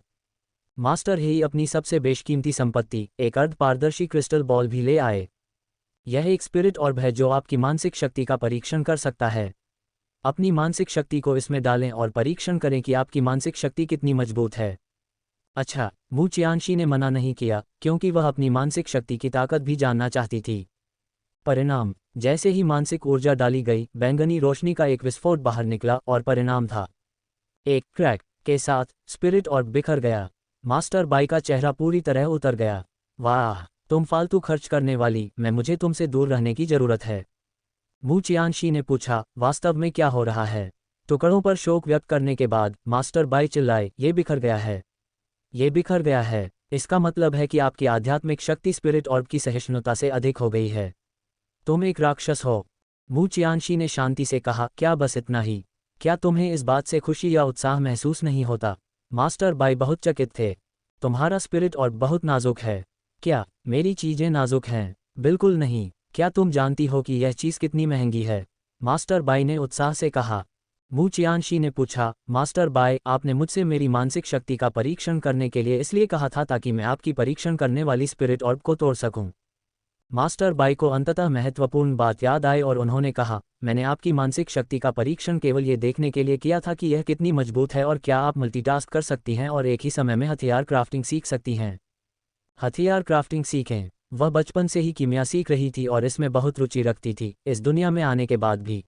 मास्टर हेई अपनी सबसे बेशकीमती संपत्ति, एक अर्ध पारदर्शी क्रिस्टल बॉल भी ले आए। यह एक स्पिरिट ऑर्ब है जो आपकी मानसिक शक्ति का परीक्षण कर सकता है। अपनी मानसिक शक्ति को इसमें डालें और परीक्षण करें कि आपकी मानसिक शक्ति कितनी मजबूत है। अच्छा, मू चियानशी ने मना नहीं किया क्योंकि वह अपनी मानसिक शक्ति की ताकत भी जानना चाहती थी। परिणाम, जैसे ही मानसिक ऊर्जा डाली गई, बैंगनी रोशनी का एक विस्फोट बाहर निकला और परिणाम था एक क्रैक के साथ स्पिरिट ऑर्ब बिखर गया। मास्टर बाई का चेहरा पूरी तरह उतर गया। वाह, तुम फालतू खर्च करने वाली, मुझे तुमसे दूर रहने की जरूरत है। मू चियानशी ने पूछा, वास्तव में क्या हो रहा है? टुकड़ों पर शोक व्यक्त करने के बाद मास्टर बाई चिल्लाए, ये बिखर गया है, ये बिखर गया है। इसका मतलब है कि आपकी आध्यात्मिक शक्ति स्पिरिट ऑर्ब की सहिष्णुता से अधिक हो गई है। तुम एक राक्षस हो। मू चियानशी ने शांति से कहा, क्या बस इतना ही? क्या तुम्हें इस बात से खुशी या उत्साह महसूस नहीं होता? मास्टर बाई बहुत चकित थे। तुम्हारा स्पिरिट ऑर्ब बहुत नाजुक है। क्या मेरी चीजें नाजुक हैं? बिल्कुल नहीं। क्या तुम जानती हो कि यह चीज़ कितनी महंगी है? मास्टर बाई ने उत्साह से कहा। मू चियानशी ने पूछा, मास्टर बाई, आपने मुझसे मेरी मानसिक शक्ति का परीक्षण करने के लिए इसलिए कहा था ताकि मैं आपकी परीक्षण करने वाली स्पिरिट ऑर्ब को तोड़ सकूं। मास्टर बाई को अंततः महत्वपूर्ण बात याद आई और उन्होंने कहा, मैंने आपकी मानसिक शक्ति का परीक्षण केवल ये देखने के लिए किया था कि यह कितनी मजबूत है और क्या आप मल्टीटास्क कर सकती हैं और एक ही समय में हथियार क्राफ्टिंग सीख सकती हैं। हथियार क्राफ्टिंग सीखें। वह बचपन से ही कीमिया सीख रही थी और इसमें बहुत रुचि रखती थी, इस दुनिया में आने के बाद भी।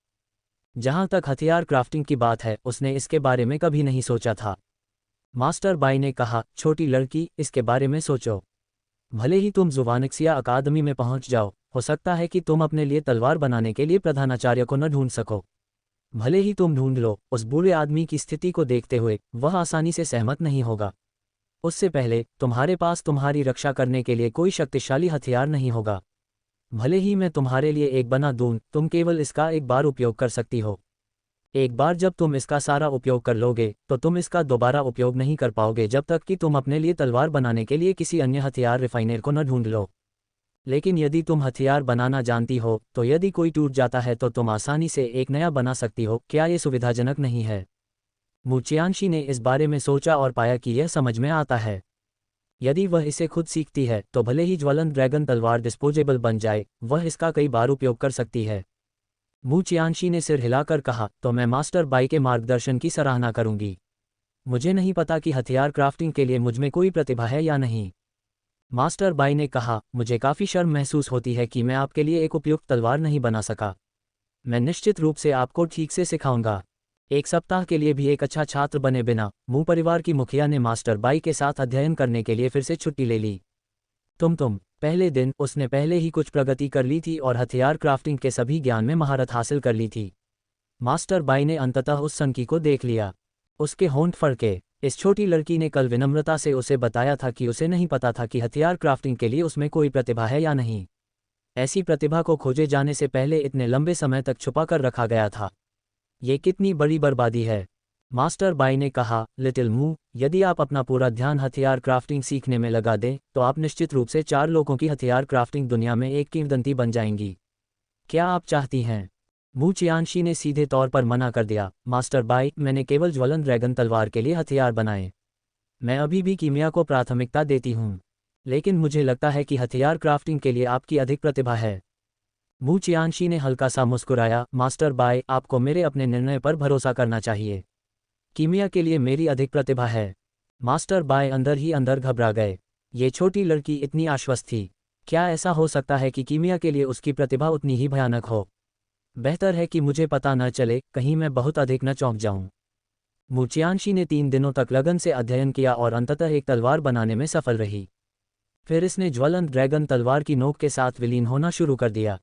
जहां तक हथियार क्राफ्टिंग की बात है, उसने इसके बारे में कभी नहीं सोचा था। मास्टर बाई ने कहा, छोटी लड़की, इसके बारे में सोचो। भले ही तुम जुवानिक्सिया अकादमी में पहुंच जाओ, हो सकता है कि तुम अपने लिए तलवार बनाने के लिए प्रधानाचार्य को न ढूंढ सको। भले ही तुम ढूंढ लो, उस बूढ़े आदमी की स्थिति को देखते हुए वह आसानी से सहमत नहीं होगा। उससे पहले तुम्हारे पास तुम्हारी रक्षा करने के लिए कोई शक्तिशाली हथियार नहीं होगा। भले ही मैं तुम्हारे लिए एक बना दूं, तुम केवल इसका एक बार उपयोग कर सकती हो। एक बार जब तुम इसका सारा उपयोग कर लोगे तो तुम इसका दोबारा उपयोग नहीं कर पाओगे जब तक कि तुम अपने लिए तलवार बनाने के लिए किसी अन्य हथियार रिफाइनर को न ढूंढ लो। लेकिन यदि तुम हथियार बनाना जानती हो तो यदि कोई टूट जाता है तो तुम आसानी से एक नया बना सकती हो। क्या ये सुविधाजनक नहीं है? मू चियानशी ने इस बारे में सोचा और पाया कि यह समझ में आता है। यदि वह इसे खुद सीखती है तो भले ही ज्वलंत ड्रैगन तलवार डिस्पोजेबल बन जाए, वह इसका कई बार उपयोग कर सकती है। मू चियानशी ने सिर हिलाकर कहा, तो मैं मास्टर बाई के मार्गदर्शन की सराहना करूंगी। मुझे नहीं पता कि हथियार क्राफ्टिंग के लिए मुझमें कोई प्रतिभा है या नहीं। मास्टर बाई ने कहा, मुझे काफ़ी शर्म महसूस होती है कि मैं आपके लिए एक उपयुक्त तलवार नहीं बना सका। मैं निश्चित रूप से आपको ठीक से सिखाऊंगा। एक सप्ताह के लिए भी एक अच्छा छात्र बने बिना मू परिवार की मुखिया ने मास्टर बाई के साथ अध्ययन करने के लिए फिर से छुट्टी ले ली। तुम पहले दिन उसने पहले ही कुछ प्रगति कर ली थी और हथियार क्राफ्टिंग के सभी ज्ञान में महारत हासिल कर ली थी। मास्टर बाई ने अंततः उस सनकी को देख लिया। उसके होंठ फड़के। इस छोटी लड़की ने कल विनम्रता से उसे बताया था कि उसे नहीं पता था कि हथियार क्राफ्टिंग के लिए उसमें कोई प्रतिभा है या नहीं। ऐसी प्रतिभा को खोजे जाने से पहले इतने लंबे समय तक छुपा कर रखा गया था। ये कितनी बड़ी बर्बादी है। मास्टर बाई ने कहा, लिटिल मू, यदि आप अपना पूरा ध्यान हथियार क्राफ्टिंग सीखने में लगा दें तो आप निश्चित रूप से 4 लोगों की हथियार क्राफ्टिंग दुनिया में एक किंवदंती बन जाएंगी। क्या आप चाहती हैं? मू चियानशी ने सीधे तौर पर मना कर दिया। मास्टर बाई, मैंने केवल ज्वलन ड्रैगन तलवार के लिए हथियार बनाए। मैं अभी भी कीमिया को प्राथमिकता देती हूँ, लेकिन मुझे लगता है कि हथियार क्राफ्टिंग के लिए आपकी अधिक प्रतिभा है। मू चियानशी ने हल्का सा मुस्कुराया। मास्टर बाई, आपको मेरे अपने निर्णय पर भरोसा करना चाहिए। कीमिया के लिए मेरी अधिक प्रतिभा है। मास्टर बाई अंदर ही अंदर घबरा गए। ये छोटी लड़की इतनी आश्वस्त थी। क्या ऐसा हो सकता है कि कीमिया के लिए उसकी प्रतिभा उतनी ही भयानक हो? बेहतर है कि मुझे पता न चले, कहीं मैं बहुत अधिक न चौंक जाऊं। मू चियानशी ने 3 दिनों तक लगन से अध्ययन किया और अंततः एक तलवार बनाने में सफल रही। फिर इसने ज्वलंत ड्रैगन तलवार की नोक के साथ विलीन होना शुरू कर दिया।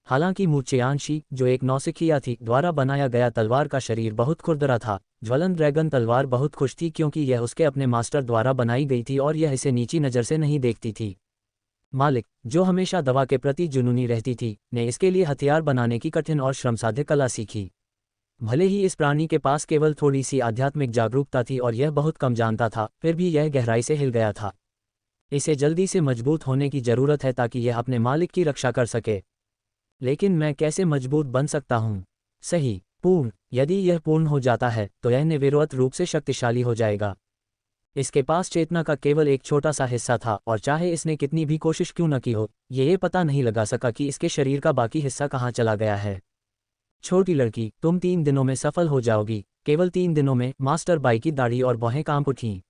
हालांकि मू चियानशी, जो एक नौसिखिया थी, द्वारा बनाया गया तलवार का शरीर बहुत खुरदरा था, ज्वलंत ड्रैगन तलवार बहुत खुश थी क्योंकि यह उसके अपने मास्टर द्वारा बनाई गई थी और यह इसे नीची नज़र से नहीं देखती थी। मालिक, जो हमेशा दवा के प्रति जुनूनी रहती थी, ने इसके लिए हथियार बनाने की कठिन और श्रमसाध्य कला सीखी। भले ही इस प्राणी के पास केवल थोड़ी सी आध्यात्मिक जागरूकता थी और यह बहुत कम जानता था, फिर भी यह गहराई से हिल गया था। इसे जल्दी से मजबूत होने की जरूरत है ताकि यह अपने मालिक की रक्षा कर सके। लेकिन मैं कैसे मजबूत बन सकता हूँ? सही, पूर्ण। यदि यह पूर्ण हो जाता है तो यह निर्विरोध रूप से शक्तिशाली हो जाएगा। इसके पास चेतना का केवल एक छोटा सा हिस्सा था और चाहे इसने कितनी भी कोशिश क्यों न की हो, ये पता नहीं लगा सका कि इसके शरीर का बाकी हिस्सा कहाँ चला गया है। छोटी लड़की, तुम 3 दिनों में सफल हो जाओगी। केवल 3 दिनों में? मास्टर बाई की दाढ़ी और भौहें कांप उठीं।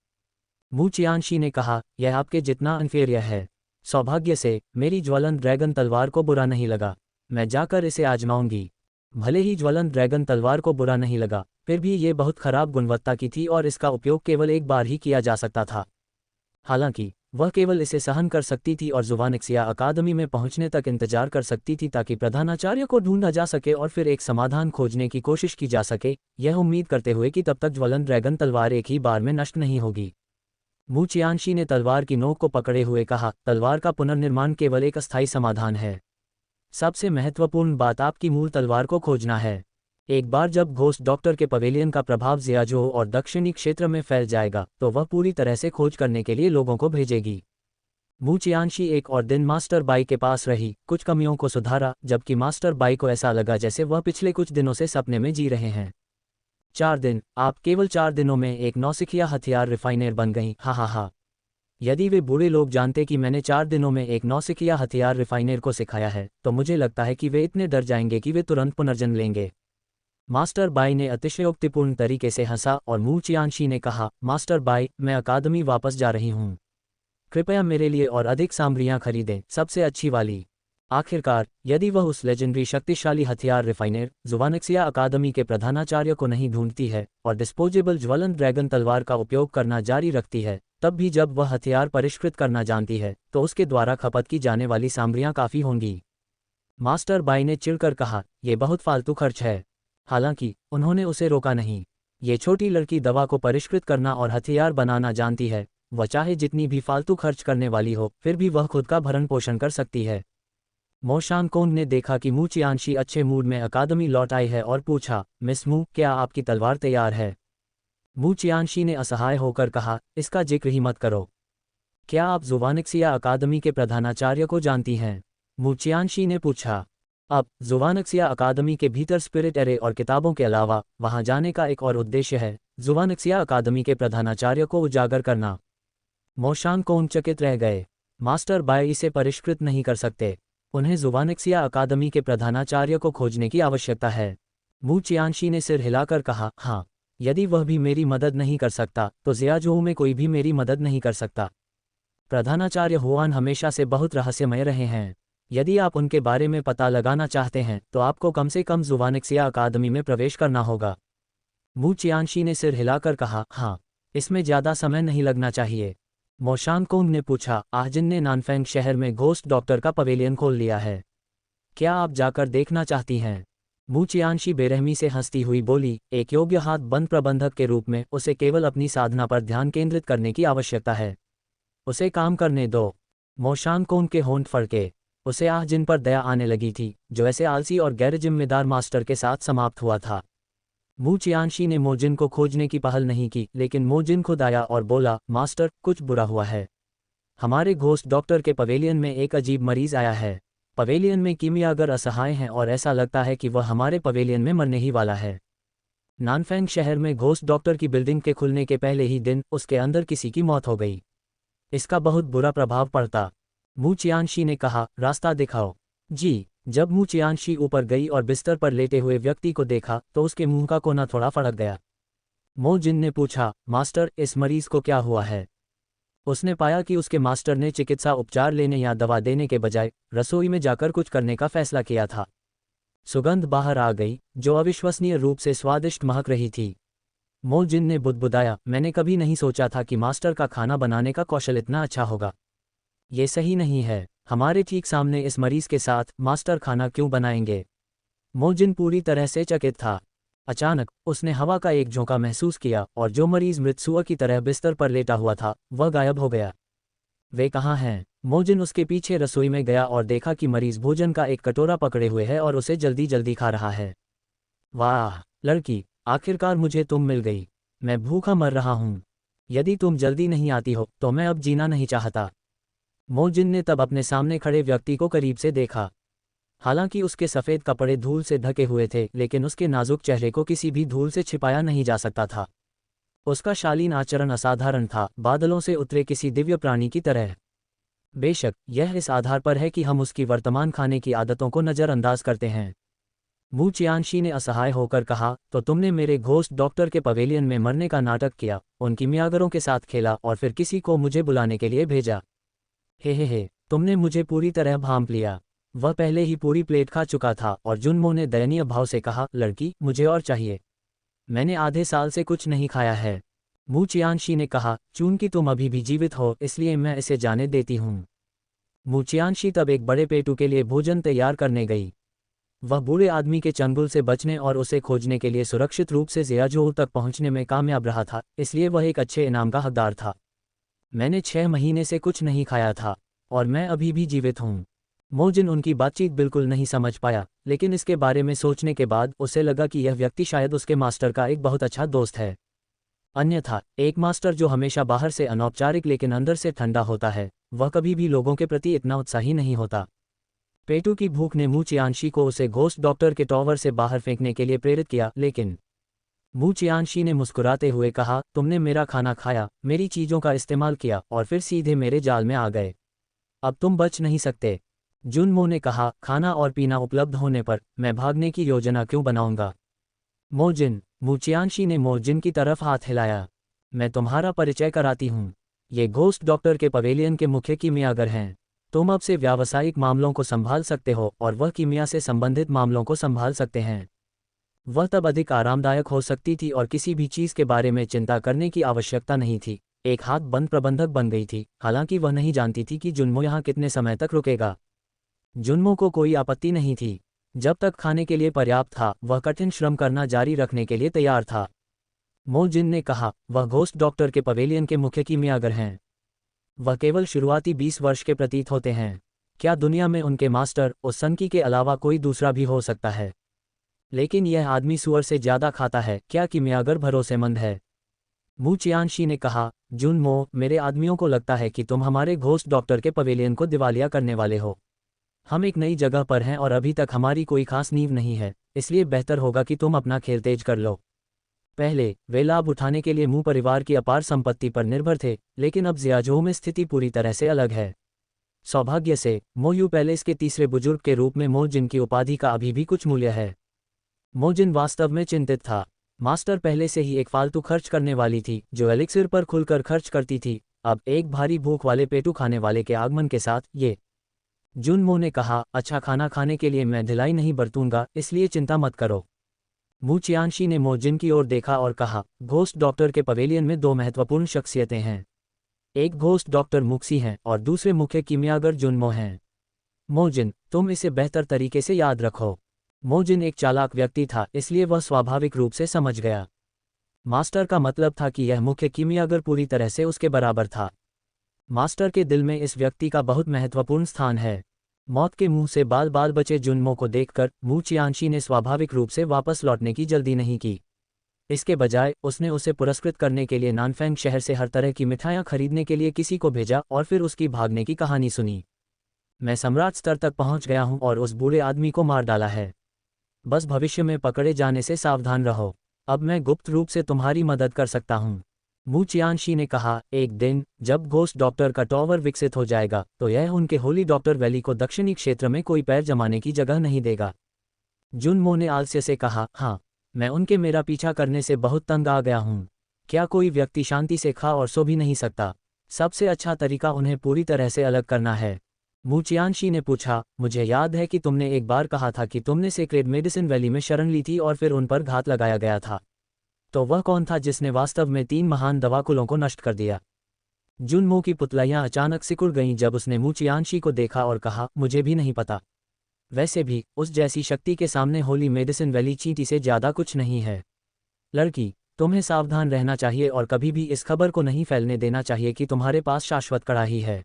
मू चियानशी ने कहा, यह आपके जितना अनफेयर है। सौभाग्य से मेरी ज्वलंत ड्रैगन तलवार को बुरा नहीं लगा। मैं जाकर इसे आजमाऊंगी। भले ही ज्वलंत ड्रैगन तलवार को बुरा नहीं लगा, फिर भी ये बहुत खराब गुणवत्ता की थी और इसका उपयोग केवल एक बार ही किया जा सकता था। हालांकि वह केवल इसे सहन कर सकती थी और जुवानिक्सिया अकादमी में पहुंचने तक इंतजार कर सकती थी ताकि प्रधानाचार्य को ढूंढा जा सके और फिर एक समाधान खोजने की कोशिश की जा सके, यह उम्मीद करते हुए कि तब तक ज्वलंत ड्रैगन तलवार एक ही बार में नष्ट नहीं होगी। मू चियानशी ने तलवार की नोक को पकड़े हुए कहा, तलवार का पुनर्निर्माण केवल एक अस्थायी समाधान है। सबसे महत्वपूर्ण बात आपकी मूल तलवार को खोजना है। एक बार जब घोस्ट डॉक्टर के पवेलियन का प्रभाव ज़ियाजो और दक्षिणी क्षेत्र में फैल जाएगा तो वह पूरी तरह से खोज करने के लिए लोगों को भेजेगी। मू चियानशी एक और दिन मास्टर बाई के पास रही, कुछ कमियों को सुधारा, जबकि मास्टर बाई को ऐसा लगा जैसे वह पिछले कुछ दिनों से सपने में जी रहे हैं। 4 दिन, आप केवल 4 दिनों में एक नौसिखिया हथियार रिफाइनर बन गईं। हा हा हा। यदि वे बूढ़े लोग जानते कि मैंने 4 दिनों में एक नौसिखिया हथियार रिफाइनर को सिखाया है, तो मुझे लगता है कि वे इतने डर जाएंगे कि वे तुरंत पुनर्जन्म लेंगे। मास्टर बाई ने अतिशयोक्तिपूर्ण तरीके से हंसा और मू चियानशी ने कहा, मास्टर बाई, मैं अकादमी वापस जा रही हूँ। कृपया मेरे लिए और अधिक सामग्रियाँ खरीदें, सबसे अच्छी वाली। आखिरकार, यदि वह उस लेजेंडरी शक्तिशाली हथियार रिफाइनर जुवानिक्सिया अकादमी के प्रधानाचार्य को नहीं ढूंढती है और डिस्पोजेबल ज्वलंत ड्रैगन तलवार का उपयोग करना जारी रखती है, तब भी जब वह हथियार परिष्कृत करना जानती है तो उसके द्वारा खपत की जाने वाली सामग्रियाँ काफ़ी होंगी। मास्टर बाई ने चिढ़कर कहा, यह बहुत फालतू खर्च है। हालांकि उन्होंने उसे रोका नहीं। ये छोटी लड़की दवा को परिष्कृत करना और हथियार बनाना जानती है। वह चाहे जितनी भी फालतू खर्च करने वाली हो, फिर भी वह खुद का भरण पोषण कर सकती है। मोशान कोंग ने देखा कि मू चियानशी अच्छे मूड में अकादमी लौट आई है और पूछा, मिस मू, क्या आपकी तलवार तैयार है? मू चियानशी ने असहाय होकर कहा, इसका जिक्र ही मत करो। क्या आप जुवानिक्सिया अकादमी के प्रधानाचार्य को जानती हैं? मू चियानशी ने पूछा। अब जुवानिक्सिया अकादमी के भीतर स्पिरिट एरे और किताबों के अलावा वहां जाने का एक और उद्देश्य है, जुवानिक्सिया अकादमी के प्रधानाचार्य को उजागर करना। मोशान कोंग चकित रह गए। मास्टर बाई इसे परिष्कृत नहीं कर सकते। उन्हें जुवानिक्सिया अकादमी के प्रधानाचार्य को खोजने की आवश्यकता है। मू चियानशी ने सिर हिलाकर कहा, हाँ, यदि वह भी मेरी मदद नहीं कर सकता तो ज़ियाजोऊ में कोई भी मेरी मदद नहीं कर सकता। प्रधानाचार्य हुआन हमेशा से बहुत रहस्यमय रहे हैं। यदि आप उनके बारे में पता लगाना चाहते हैं तो आपको कम से कम जुवानिक्सिया अकादमी में प्रवेश करना होगा। मू चियानशी ने सिर हिलाकर कहा, हाँ, इसमें ज़्यादा समय नहीं लगना चाहिए। मोशान कोंग ने पूछा, आहजिन ने नानफेंग शहर में घोस्ट डॉक्टर का पवेलियन खोल लिया है। क्या आप जाकर देखना चाहती हैं? मू चियानशी बेरहमी से हंसती हुई बोली, एक योग्य हाथ बंद प्रबंधक के रूप में उसे केवल अपनी साधना पर ध्यान केंद्रित करने की आवश्यकता है। उसे काम करने दो। मोशान कोंग के होंठ फड़के। उसे आहजिन पर दया आने लगी थी, जो ऐसे आलसी और गैर जिम्मेदार मास्टर के साथ समाप्त हुआ था। मू चियानशी ने मोजिन को खोजने की पहल नहीं की, लेकिन मोजिन खुद आया और बोला, मास्टर, कुछ बुरा हुआ है। हमारे घोस्ट डॉक्टर के पवेलियन में एक अजीब मरीज आया है। पवेलियन में कीमियागर असहाय हैं और ऐसा लगता है कि वह हमारे पवेलियन में मरने ही वाला है। नानफेंग शहर में घोस्ट डॉक्टर की बिल्डिंग के खुलने के पहले ही दिन उसके अंदर किसी की मौत हो गई। इसका बहुत बुरा प्रभाव पड़ता। मू चियानशी ने कहा, रास्ता दिखाओ। जी। जब मू चियानशी ऊपर गई और बिस्तर पर लेटे हुए व्यक्ति को देखा तो उसके मुंह का कोना थोड़ा फड़क गया। मो जिन ने पूछा, मास्टर, इस मरीज को क्या हुआ है? उसने पाया कि उसके मास्टर ने चिकित्सा उपचार लेने या दवा देने के बजाय रसोई में जाकर कुछ करने का फैसला किया था। सुगंध बाहर आ गई, जो अविश्वसनीय रूप से स्वादिष्ट महक रही थी। मो जिन ने बुदबुदाया, मैंने कभी नहीं सोचा था कि मास्टर का खाना बनाने का कौशल इतना अच्छा होगा। ये सही नहीं है। हमारे ठीक सामने इस मरीज के साथ मास्टर खाना क्यों बनाएंगे? मो जिन पूरी तरह से चकित था। अचानक उसने हवा का एक झोंका महसूस किया और जो मरीज मृत्युआ की तरह बिस्तर पर लेटा हुआ था वह गायब हो गया। वे कहाँ हैं? मोजिन उसके पीछे रसोई में गया और देखा कि मरीज भोजन का एक कटोरा पकड़े हुए है और उसे जल्दी जल्दी खा रहा है। वाह लड़की, आखिरकार मुझे तुम मिल गई। मैं भूखा मर रहा हूँ। यदि तुम जल्दी नहीं आती हो तो मैं अब जीना नहीं चाहता। मोजिन ने तब अपने सामने खड़े व्यक्ति को करीब से देखा। हालांकि उसके सफ़ेद कपड़े धूल से ढके हुए थे, लेकिन उसके नाजुक चेहरे को किसी भी धूल से छिपाया नहीं जा सकता था। उसका शालीन आचरण असाधारण था, बादलों से उतरे किसी दिव्य प्राणी की तरह। बेशक यह इस आधार पर है कि हम उसकी वर्तमान खाने की आदतों को नज़रअंदाज करते हैं। मू चियानशी ने असहाय होकर कहा, तो तुमने मेरे घोस्ट डॉक्टर के पवेलियन में मरने का नाटक किया, उनकी मियागरों के साथ खेला और फिर किसी को मुझे बुलाने के लिए भेजा। हे, तुमने मुझे पूरी तरह भांप लिया। वह पहले ही पूरी प्लेट खा चुका था और जुनमो ने दयनीय भाव से कहा, लड़की मुझे और चाहिए। मैंने आधे साल से कुछ नहीं खाया है। मू चियानशी ने कहा, चूंकि तुम अभी भी जीवित हो इसलिए मैं इसे जाने देती हूँ। मू चियानशी तब एक बड़े पेटू के लिए भोजन तैयार करने गई। वह बूढ़े आदमी के चंगुल से बचने और उसे खोजने के लिए सुरक्षित रूप से ज़ियाजोऊ तक पहुंचने में कामयाब रहा था, इसलिए वह एक अच्छे इनाम का हकदार था। मैंने 6 महीने से कुछ नहीं खाया था और मैं अभी भी जीवित हूँ। मोजिन उनकी बातचीत बिल्कुल नहीं समझ पाया, लेकिन इसके बारे में सोचने के बाद उसे लगा कि यह व्यक्ति शायद उसके मास्टर का एक बहुत अच्छा दोस्त है। अन्यथा एक मास्टर जो हमेशा बाहर से अनौपचारिक लेकिन अंदर से ठंडा होता है, वह कभी भी लोगों के प्रति इतना उत्साही नहीं होता। पेटू की भूख ने मू चियानशी को उसे घोस्ट डॉक्टर के टॉवर से बाहर फेंकने के लिए प्रेरित किया, लेकिन मू चियानशी ने मुस्कुराते हुए कहा, तुमने मेरा खाना खाया, मेरी चीज़ों का इस्तेमाल किया और फिर सीधे मेरे जाल में आ गए। अब तुम बच नहीं सकते। जुनमो ने कहा, खाना और पीना उपलब्ध होने पर मैं भागने की योजना क्यों बनाऊंगा? मोजिन, मू चियानशी ने मोजिन की तरफ हाथ हिलाया। मैं तुम्हारा परिचय कराती हूँ। ये घोस्ट डॉक्टर के पवेलियन के मुख्य कीमियागर हैं। तुम अब से व्यावसायिक मामलों को संभाल सकते हो और वह कीमिया से संबंधित मामलों को संभाल सकते हैं। वह तब अधिक आरामदायक हो सकती थी और किसी भी चीज़ के बारे में चिंता करने की आवश्यकता नहीं थी। एक हाथ बंद प्रबंधक बन गई थी, हालांकि वह नहीं जानती थी कि जुनमो यहाँ कितने समय तक रुकेगा। जुनमो को कोई आपत्ति नहीं थी। जब तक खाने के लिए पर्याप्त था वह कठिन श्रम करना जारी रखने के लिए तैयार था। मोजिन ने कहा, वह घोस्ट डॉक्टर के पवेलियन के मुख्य कीमियागर हैं। वह केवल शुरुआती 20 वर्ष के प्रतीत होते हैं। क्या दुनिया में उनके मास्टर ओसंकी के अलावा कोई दूसरा भी हो सकता है? लेकिन यह आदमी सुअर से ज़्यादा खाता है। क्या कीमियागर भरोसेमंद है? मू चियानशी ने कहा, जुनमो, मेरे आदमियों को लगता है कि तुम हमारे घोस्ट डॉक्टर के पवेलियन को दिवालिया करने वाले हो। हम एक नई जगह पर हैं और अभी तक हमारी कोई खास नींव नहीं है, इसलिए बेहतर होगा कि तुम अपना खेल तेज कर लो। पहले वे लाभ उठाने के लिए मू परिवार की अपार संपत्ति पर निर्भर थे, लेकिन अब ज़ियाजोऊ में स्थिति पूरी तरह से अलग है। सौभाग्य से मोयू पैलेस के तीसरे बुजुर्ग के रूप में मोजिन की उपाधि का अभी भी कुछ मूल्य है। मोजिन वास्तव में चिंतित था। मास्टर पहले से ही एक फालतू खर्च करने वाली थी जो एलिक्सिर पर खुलकर खर्च करती थी। अब एक भारी भूख वाले पेटू खाने वाले के आगमन के साथ ये। जुनमो ने कहा, अच्छा खाना खाने के लिए मैं ढिलाई नहीं बरतूंगा, इसलिए चिंता मत करो। मू चियानशी ने मोजिन की ओर देखा और कहा, घोस्ट डॉक्टर के पवेलियन में 2 महत्वपूर्ण शख्सियतें हैं। एक घोस्ट डॉक्टर मुक्सी हैं और दूसरे मुख्य कीमियागर जुनमो हैं। मोजिन, तुम इसे बेहतर तरीके से याद रखो। मोजिन एक चालाक व्यक्ति था, इसलिए वह स्वाभाविक रूप से समझ गया। मास्टर का मतलब था कि यह मुख्य कीमियागर पूरी तरह से उसके बराबर था। मास्टर के दिल में इस व्यक्ति का बहुत महत्वपूर्ण स्थान है। मौत के मुंह से बाल बाल बचे जुनमो को देखकर मू चियानशी ने स्वाभाविक रूप से वापस लौटने की जल्दी नहीं की। इसके बजाय उसने उसे पुरस्कृत करने के लिए नानफेंग शहर से हर तरह की मिठाइयाँ खरीदने के लिए किसी को भेजा और फिर उसकी भागने की कहानी सुनी। मैं सम्राट स्तर तक पहुंच गया हूं और उस बूढ़े आदमी को मार डाला है। बस भविष्य में पकड़े जाने से सावधान रहो। अब मैं गुप्त रूप से तुम्हारी मदद कर सकता हूं। मू चियानशी ने कहा, एक दिन जब घोस्ट डॉक्टर का टॉवर विकसित हो जाएगा तो यह उनके होली डॉक्टर वैली को दक्षिणी क्षेत्र में कोई पैर जमाने की जगह नहीं देगा। जुनमो ने आलस्य से कहा, हाँ, मैं उनके मेरा पीछा करने से बहुत तंग आ गया हूँ। क्या कोई व्यक्ति शांति से खा और सो भी नहीं सकता? सबसे अच्छा तरीका उन्हें पूरी तरह से अलग करना है। मू चियानशी ने पूछा, मुझे याद है कि तुमने एक बार कहा था कि तुमने सेक्रेड मेडिसिन वैली में शरण ली थी और फिर उन पर घात लगाया गया था। तो वह कौन था जिसने वास्तव में 3 महान दवाकुलों को नष्ट कर दिया? जुनमो की पुतलियां अचानक सिकुड़ गईं जब उसने मू चियानशी को देखा और कहा, मुझे भी नहीं पता। वैसे भी उस जैसी शक्ति के सामने होली मेडिसिन वैली चींटी से ज़्यादा कुछ नहीं है। लड़की, तुम्हें सावधान रहना चाहिए और कभी भी इस खबर को नहीं फैलने देना चाहिए कि तुम्हारे पास शाश्वत कड़ाही है।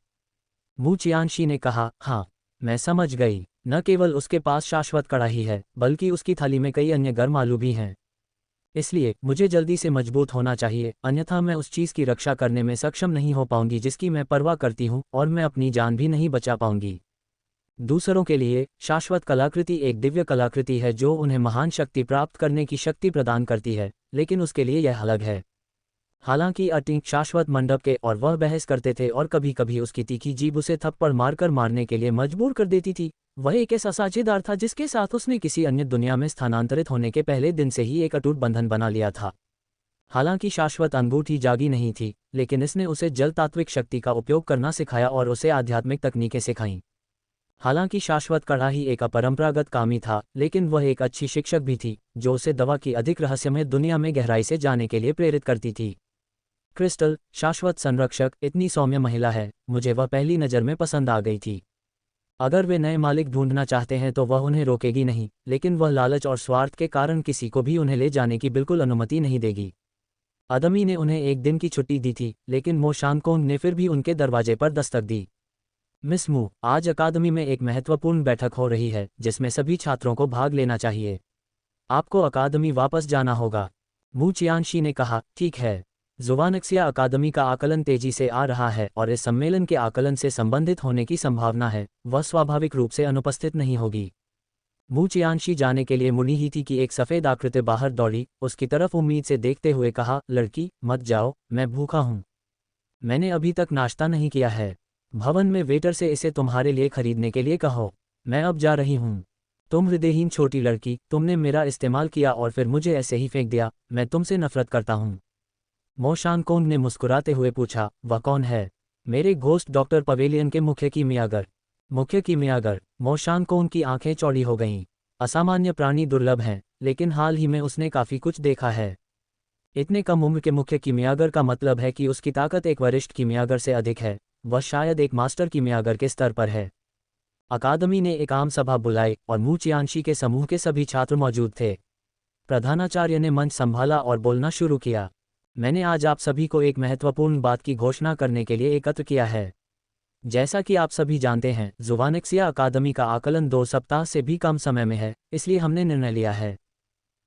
मू चियानशी ने कहा, हाँ, मैं समझ गई। न केवल उसके पास शाश्वत कड़ाही है, बल्कि उसकी थाली में कई अन्य गर्म आलू भी हैं। इसलिए मुझे जल्दी से मजबूत होना चाहिए, अन्यथा मैं उस चीज़ की रक्षा करने में सक्षम नहीं हो पाऊंगी जिसकी मैं परवाह करती हूँ, और मैं अपनी जान भी नहीं बचा पाऊंगी। दूसरों के लिए शाश्वत कलाकृति एक दिव्य कलाकृति है जो उन्हें महान शक्ति प्राप्त करने की शक्ति प्रदान करती है, लेकिन उसके लिए यह अलग है। हालांकि अटिंग शाश्वत मंडप के और वह बहस करते थे और कभी कभी उसकी तीखी जीभ उसे थप्पड़ मारकर मारने के लिए मजबूर कर देती थी। वह एक ऐसा साझेदार था जिसके साथ उसने किसी अन्य दुनिया में स्थानांतरित होने के पहले दिन से ही एक अटूट बंधन बना लिया था। हालांकि शाश्वत अनुभूति जागी नहीं थी, लेकिन इसने उसे जल तात्विक शक्ति का उपयोग करना सिखाया और उसे आध्यात्मिक तकनीकें सिखाईं। हालांकि शाश्वत कड़ाही एक अपरंपरागत कामी था, लेकिन वह एक अच्छी शिक्षक भी थी जो उसे दवा की अधिक रहस्यमय दुनिया में गहराई से जाने के लिए प्रेरित करती थी। क्रिस्टल, शाश्वत संरक्षक, इतनी सौम्य महिला है, मुझे वह पहली नज़र में पसंद आ गई थी। अगर वे नए मालिक ढूंढना चाहते हैं तो वह उन्हें रोकेगी नहीं, लेकिन वह लालच और स्वार्थ के कारण किसी को भी उन्हें ले जाने की बिल्कुल अनुमति नहीं देगी। आदमी ने उन्हें एक दिन की छुट्टी दी थी, लेकिन मो शानकोंग ने फिर भी उनके दरवाजे पर दस्तक दी। मिस मू, आज अकादमी में एक महत्वपूर्ण बैठक हो रही है जिसमें सभी छात्रों को भाग लेना चाहिए। आपको अकादमी वापस जाना होगा। मू चियानशी ने कहा, ठीक है। जुवानक्सिया अकादमी का आकलन तेजी से आ रहा है और इस सम्मेलन के आकलन से संबंधित होने की संभावना है, वह स्वाभाविक रूप से अनुपस्थित नहीं होगी। मू चियानशी जाने के लिए मुड़ी ही थी कि एक सफ़ेद आकृति बाहर दौड़ी, उसकी तरफ उम्मीद से देखते हुए कहा, लड़की, मत जाओ, मैं भूखा हूँ। मैंने अभी तक नाश्ता नहीं किया है। भवन में वेटर से इसे तुम्हारे लिए खरीदने के लिए कहो। मैं अब जा रही हूँ। तुम हृदयहीन छोटी लड़की, तुमने मेरा इस्तेमाल किया और फिर मुझे ऐसे ही फेंक दिया। मैं तुमसे नफरत करता हूँ। मो शानकोंग ने मुस्कुराते हुए पूछा, वह कौन है? मेरे घोस्ट डॉक्टर पवेलियन के मुख्य कीमियागर। मुख्य कीमियागर? मो शानकोंग की आंखें चौड़ी हो गईं। असामान्य प्राणी दुर्लभ हैं, लेकिन हाल ही में उसने काफ़ी कुछ देखा है। इतने कम उम्र के मुख्य कीमियागर का मतलब है कि उसकी ताकत एक वरिष्ठ कीमियागर से अधिक है। वह शायद एक मास्टर कीमियागर के स्तर पर है। अकादमी ने एक आम सभा बुलाई और मू चियानशी के समूह के सभी छात्र मौजूद थे। प्रधानाचार्य ने मंच संभाला और बोलना शुरू किया। मैंने आज आप सभी को एक महत्वपूर्ण बात की घोषणा करने के लिए एकत्र किया है। जैसा कि आप सभी जानते हैं, जुवानक्सिया अकादमी का आकलन 2 सप्ताह से भी कम समय में है, इसलिए हमने निर्णय लिया है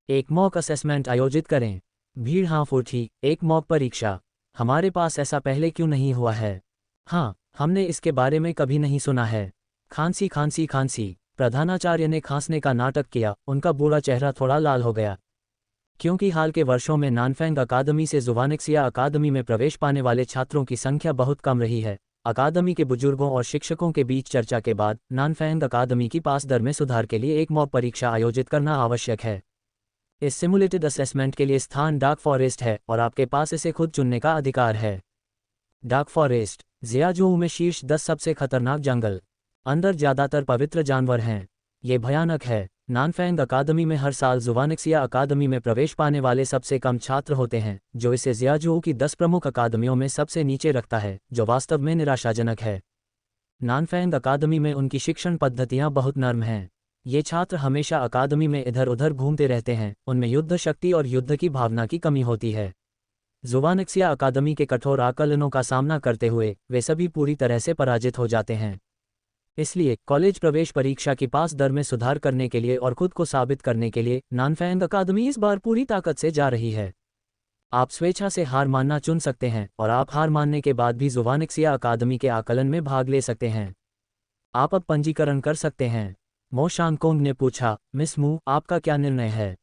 एक मॉक असेसमेंट आयोजित करें। भीड़ हाँफ उठी। एक मॉक परीक्षा? हमारे पास ऐसा पहले क्यों नहीं हुआ है? हाँ, हमने इसके बारे में कभी नहीं सुना है। खांसी खांसी खांसी। प्रधानाचार्य ने खांसने का नाटक किया, उनका बूढ़ा चेहरा थोड़ा लाल हो गया। क्योंकि हाल के वर्षों में नानफेंग अकादमी से जुवानक्सिया अकादमी में प्रवेश पाने वाले छात्रों की संख्या बहुत कम रही है, अकादमी के बुजुर्गों और शिक्षकों के बीच चर्चा के बाद नानफेंग अकादमी की पास दर में सुधार के लिए एक मॉक परीक्षा आयोजित करना आवश्यक है। इस सिमुलेटेड असेसमेंट के लिए स्थान डार्क फॉरेस्ट है और आपके पास इसे खुद चुनने का अधिकार है। डार्क फॉरेस्ट, ज़ियाजू में शीर्ष 10 सबसे खतरनाक जंगल। अंदर ज़्यादातर पवित्र जानवर हैं। ये भयानक है। नानफेंग अकादमी में हर साल जुवानक्सिया अकादमी में प्रवेश पाने वाले सबसे कम छात्र होते हैं, जो इसे ज़ियाजू की 10 प्रमुख अकादमियों में सबसे नीचे रखता है, जो वास्तव में निराशाजनक है। नानफेंग अकादमी में उनकी शिक्षण पद्धतियाँ बहुत नर्म हैं। ये छात्र हमेशा अकादमी में इधर उधर घूमते रहते हैं, उनमें युद्ध शक्ति और युद्ध की भावना की कमी होती है। जुवानक्सिया अकादमी के कठोर आकलनों का सामना करते हुए वे सभी पूरी तरह से पराजित हो जाते हैं। इसलिए कॉलेज प्रवेश परीक्षा की पास दर में सुधार करने के लिए और खुद को साबित करने के लिए नानफेंग अकादमी इस बार पूरी ताकत से जा रही है। आप स्वेच्छा से हार मानना चुन सकते हैं और आप हार मानने के बाद भी जुवानक्सिया अकादमी के आकलन में भाग ले सकते हैं। आप अब पंजीकरण कर सकते हैं। मो शानकोंग ने पूछा, मिस मू, आपका क्या निर्णय है?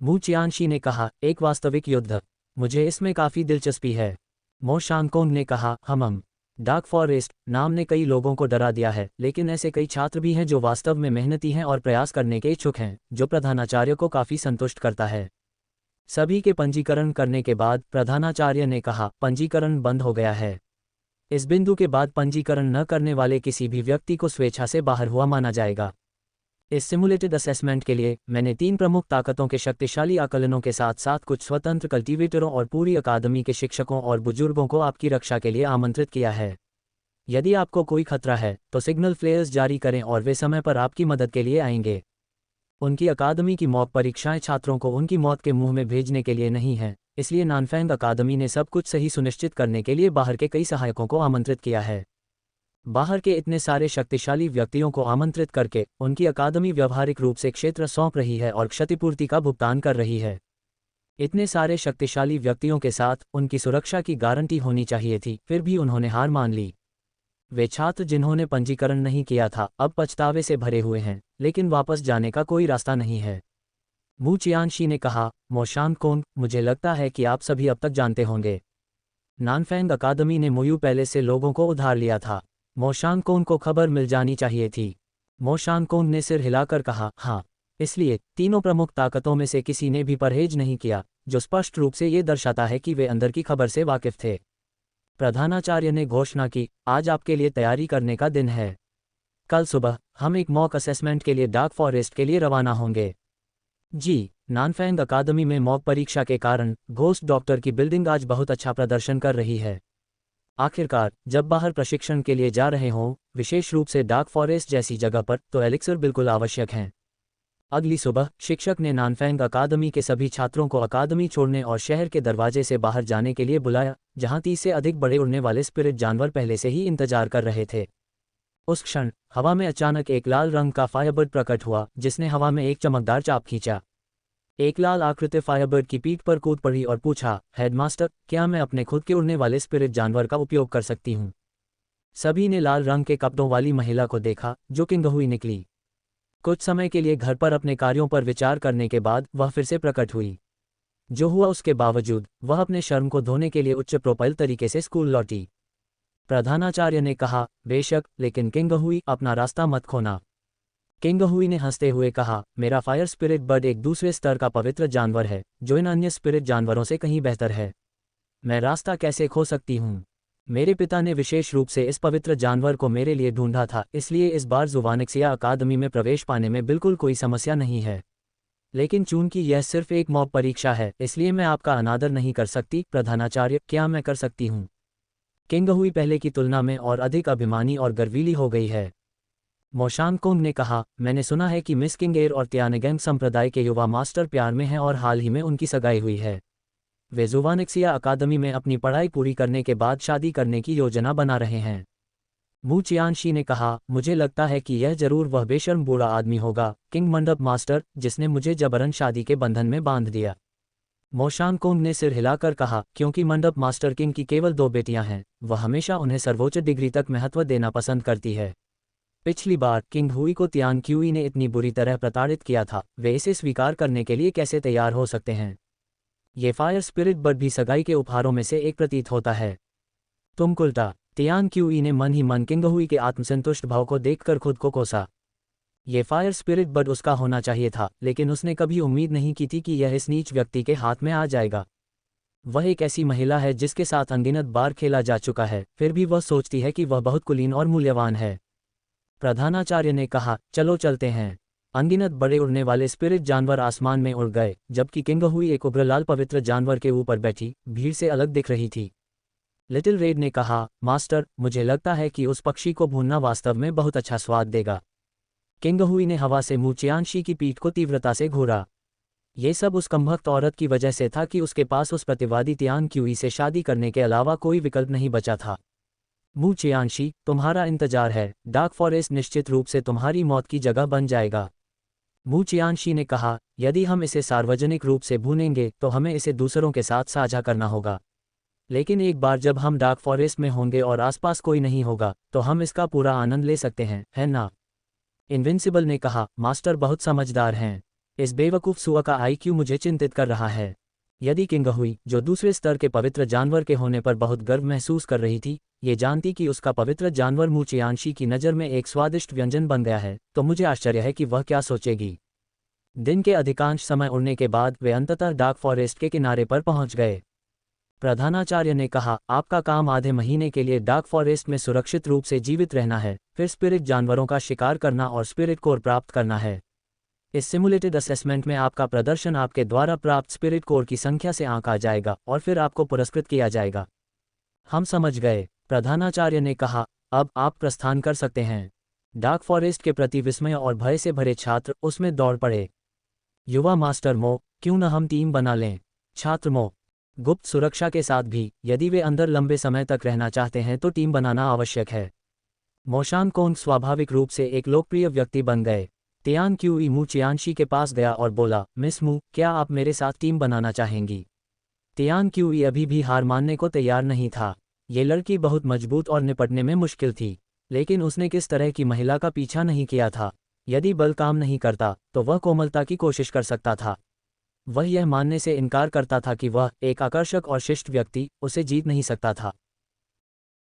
मू चियानशी ने कहा, एक वास्तविक युद्ध। मुझे इसमें काफ़ी दिलचस्पी है। मो शानकोंग ने कहा, हम डार्क फॉरेस्ट नाम ने कई लोगों को डरा दिया है, लेकिन ऐसे कई छात्र भी हैं जो वास्तव में मेहनती हैं और प्रयास करने के इच्छुक हैं, जो प्रधानाचार्य को काफ़ी संतुष्ट करता है। सभी के पंजीकरण करने के बाद प्रधानाचार्य ने कहा, पंजीकरण बंद हो गया है। इस बिंदु के बाद पंजीकरण न करने वाले किसी भी व्यक्ति को स्वेच्छा से बाहर हुआ माना जाएगा। इस सिमुलेटेड असेसमेंट के लिए मैंने 3 प्रमुख ताकतों के शक्तिशाली आकलनों के साथ साथ कुछ स्वतंत्र कल्टीवेटरों और पूरी अकादमी के शिक्षकों और बुजुर्गों को आपकी रक्षा के लिए आमंत्रित किया है। यदि आपको कोई खतरा है तो सिग्नल फ्लेयर्स जारी करें और वे समय पर आपकी मदद के लिए आएंगे। उनकी अकादमी की मॉक परीक्षाएं छात्रों को उनकी मौत के मुंह में भेजने के लिए नहीं हैं, इसलिए नानफेंग अकादमी ने सब कुछ सही सुनिश्चित करने के लिए बाहर के कई सहायकों को आमंत्रित किया है। बाहर के इतने सारे शक्तिशाली व्यक्तियों को आमंत्रित करके उनकी अकादमी व्यवहारिक रूप से क्षेत्र सौंप रही है और क्षतिपूर्ति का भुगतान कर रही है। इतने सारे शक्तिशाली व्यक्तियों के साथ उनकी सुरक्षा की गारंटी होनी चाहिए थी, फिर भी उन्होंने हार मान ली। वे छात्र जिन्होंने पंजीकरण नहीं किया था अब पछतावे से भरे हुए हैं, लेकिन वापस जाने का कोई रास्ता नहीं है। मू चियानशी ने कहा, मोशांगकोंग, मुझे लगता है कि आप सभी अब तक जानते होंगे। नानफेंग अकादमी ने मोयू पैलेस से लोगों को उधार लिया था। मोशांगकोंग को खबर मिल जानी चाहिए थी। मोशांगकोंग ने सिर हिलाकर कहा, हाँ। इसलिए तीनों प्रमुख ताकतों में से किसी ने भी परहेज नहीं किया, जो स्पष्ट रूप से ये दर्शाता है कि वे अंदर की खबर से वाकिफ थे। प्रधानाचार्य ने घोषणा की, आज आपके लिए तैयारी करने का दिन है। कल सुबह हम एक मॉक असेसमेंट के लिए डार्क फॉरेस्ट के लिए रवाना होंगे। जी। नानफेंग अकादमी में मॉक परीक्षा के कारण घोस्ट डॉक्टर की बिल्डिंग आज बहुत अच्छा प्रदर्शन कर रही है। आखिरकार जब बाहर प्रशिक्षण के लिए जा रहे हों, विशेष रूप से डार्क फॉरेस्ट जैसी जगह पर, तो एलिक्सर बिल्कुल आवश्यक हैं। अगली सुबह शिक्षक ने नानफेंग अकादमी के सभी छात्रों को अकादमी छोड़ने और शहर के दरवाजे से बाहर जाने के लिए बुलाया, जहां 30 से अधिक बड़े उड़ने वाले स्पिरिट जानवर पहले से ही इंतजार कर रहे थे। उस क्षण हवा में अचानक एक लाल रंग का फायरबर्ड प्रकट हुआ, जिसने हवा में एक चमकदार चाप खींचा। एक लाल आकृति फायरबर्ड की पीठ पर कूद पड़ी और पूछा, हेडमास्टर, क्या मैं अपने खुद के उड़ने वाले स्पिरिट जानवर का उपयोग कर सकती हूँ? सभी ने लाल रंग के कपड़ों वाली महिला को देखा, जो किंगहुई निकली। कुछ समय के लिए घर पर अपने कार्यों पर विचार करने के बाद वह फिर से प्रकट हुई। जो हुआ उसके बावजूद वह अपने शर्म को धोने के लिए उच्च प्रोफाइल तरीके से स्कूल लौटी। प्रधानाचार्य ने कहा, बेशक, लेकिन किंगहुई, अपना रास्ता मत खोना। किंगहुई ने हंसते हुए कहा, मेरा फायर स्पिरिट बर्ड एक दूसरे स्तर का पवित्र जानवर है, जो इन अन्य स्पिरिट जानवरों से कहीं बेहतर है। मैं रास्ता कैसे खो सकती हूँ? मेरे पिता ने विशेष रूप से इस पवित्र जानवर को मेरे लिए ढूंढा था, इसलिए इस बार जुवानिक्सिया अकादमी में प्रवेश पाने में बिल्कुल कोई समस्या नहीं है। लेकिन चूंकि यह सिर्फ एक मॉक परीक्षा है, इसलिए मैं आपका अनादर नहीं कर सकती। प्रधानाचार्य, क्या मैं कर सकती हूँ? किंगहुई पहले की तुलना में और अधिक अभिमानी और गर्वीली हो गई है। मोशांगकोंग ने कहा, मैंने सुना है कि मिस किंगेर और त्यानगेंग संप्रदाय के युवा मास्टर प्यार में हैं और हाल ही में उनकी सगाई हुई है। वे जुवानिक्सिया अकादमी में अपनी पढ़ाई पूरी करने के बाद शादी करने की योजना बना रहे हैं। मू चियानशी ने कहा, मुझे लगता है कि यह जरूर वह बेशर्म बूढ़ा आदमी होगा, किंग मंडप मास्टर, जिसने मुझे जबरन शादी के बंधन में बांध दिया। मोशांगकोंग ने सिर हिलाकर कहा, क्योंकि मंडप मास्टर किंग की केवल 2 बेटियां हैं, वह हमेशा उन्हें सर्वोच्च डिग्री तक महत्व देना पसंद करती है। पिछली बार किंगहुई को त्यानक्यूई ने इतनी बुरी तरह प्रताड़ित किया था, वे इसे स्वीकार करने के लिए कैसे तैयार हो सकते हैं? ये फायर स्पिरिट बर्ड भी सगाई के उपहारों में से एक प्रतीत होता है। तुम उल्टा। त्यानक्यूई ने मन ही मन किंगहुई के आत्मसंतुष्ट भाव को देखकर खुद को कोसा। ये फायर स्पिरिट बर्ड उसका होना चाहिए था, लेकिन उसने कभी उम्मीद नहीं की थी कि यह इस नीच व्यक्ति के हाथ में आ जाएगा। वह एक ऐसी महिला है जिसके साथ अनगिनत बार खेला जा चुका है, फिर भी वह सोचती है कि वह बहुत कुलीन और मूल्यवान है। प्रधानाचार्य ने कहा, चलो चलते हैं। अनगिनत बड़े उड़ने वाले स्पिरिट जानवर आसमान में उड़ गए, जबकि किंगहुई एक उग्रलाल पवित्र जानवर के ऊपर बैठी भीड़ से अलग दिख रही थी। लिटिल रेड ने कहा, मास्टर, मुझे लगता है कि उस पक्षी को भूनना वास्तव में बहुत अच्छा स्वाद देगा। किंगहुई ने हवा से मू चियानशी की पीठ को तीव्रता से घूरा। ये सब उस कमबख्त औरत की वजह से था कि उसके पास उस प्रतिवादी त्यानक्यूई से शादी करने के अलावा कोई विकल्प नहीं बचा था। मू चियानशी, तुम्हारा इंतजार है, डार्क फॉरेस्ट निश्चित रूप से तुम्हारी मौत की जगह बन जाएगा। मू चियानशी ने कहा, यदि हम इसे सार्वजनिक रूप से भूनेंगे तो हमें इसे दूसरों के साथ साझा करना होगा। लेकिन एक बार जब हम डार्क फॉरेस्ट में होंगे और आसपास कोई नहीं होगा, तो हम इसका पूरा आनंद ले सकते हैं, है ना? इनविंसिबल ने कहा, मास्टर बहुत समझदार हैं। इस बेवकूफ़ सुआ का आईक्यू मुझे चिंतित कर रहा है। यदि किंगहुई, जो दूसरे स्तर के पवित्र जानवर के होने पर बहुत गर्व महसूस कर रही थी, ये जानती कि उसका पवित्र जानवर मू चियानशी की नज़र में एक स्वादिष्ट व्यंजन बन गया है, तो मुझे आश्चर्य है कि वह क्या सोचेगी। दिन के अधिकांश समय उड़ने के बाद वे अंततः डार्क फॉरेस्ट के किनारे पर पहुंच गए। प्रधानाचार्य ने कहा, आपका काम आधे महीने के लिए डार्क फॉरेस्ट में सुरक्षित रूप से जीवित रहना है, फिर स्पिरिट जानवरों का शिकार करना और स्पिरिट कोर प्राप्त करना है। इस सिमुलेटेड असेसमेंट में आपका प्रदर्शन आपके द्वारा प्राप्त स्पिरिट कोर की संख्या से आंका जाएगा और फिर आपको पुरस्कृत किया जाएगा। हम समझ गए, प्रधानाचार्य ने कहा, अब आप प्रस्थान कर सकते हैं। डार्क फॉरेस्ट के प्रति विस्मय और भय से भरे छात्र उसमें दौड़ पड़े। युवा मास्टर मो, क्यों न हम टीम बना लें? छात्र मो, गुप्त सुरक्षा के साथ भी, यदि वे अंदर लंबे समय तक रहना चाहते हैं तो टीम बनाना आवश्यक है। मोशान कोंग स्वाभाविक रूप से एक लोकप्रिय व्यक्ति बन गए। तियान क्यूई मू चियानशी के पास गया और बोला, मिस मू, क्या आप मेरे साथ टीम बनाना चाहेंगी? तियान क्यूई अभी भी हार मानने को तैयार नहीं था। ये लड़की बहुत मजबूत और निपटने में मुश्किल थी, लेकिन उसने किस तरह की महिला का पीछा नहीं किया था। यदि बल काम नहीं करता तो वह कोमलता की कोशिश कर सकता था। वह यह मानने से इनकार करता था कि वह एक आकर्षक और शिष्ट व्यक्ति उसे जीत नहीं सकता था।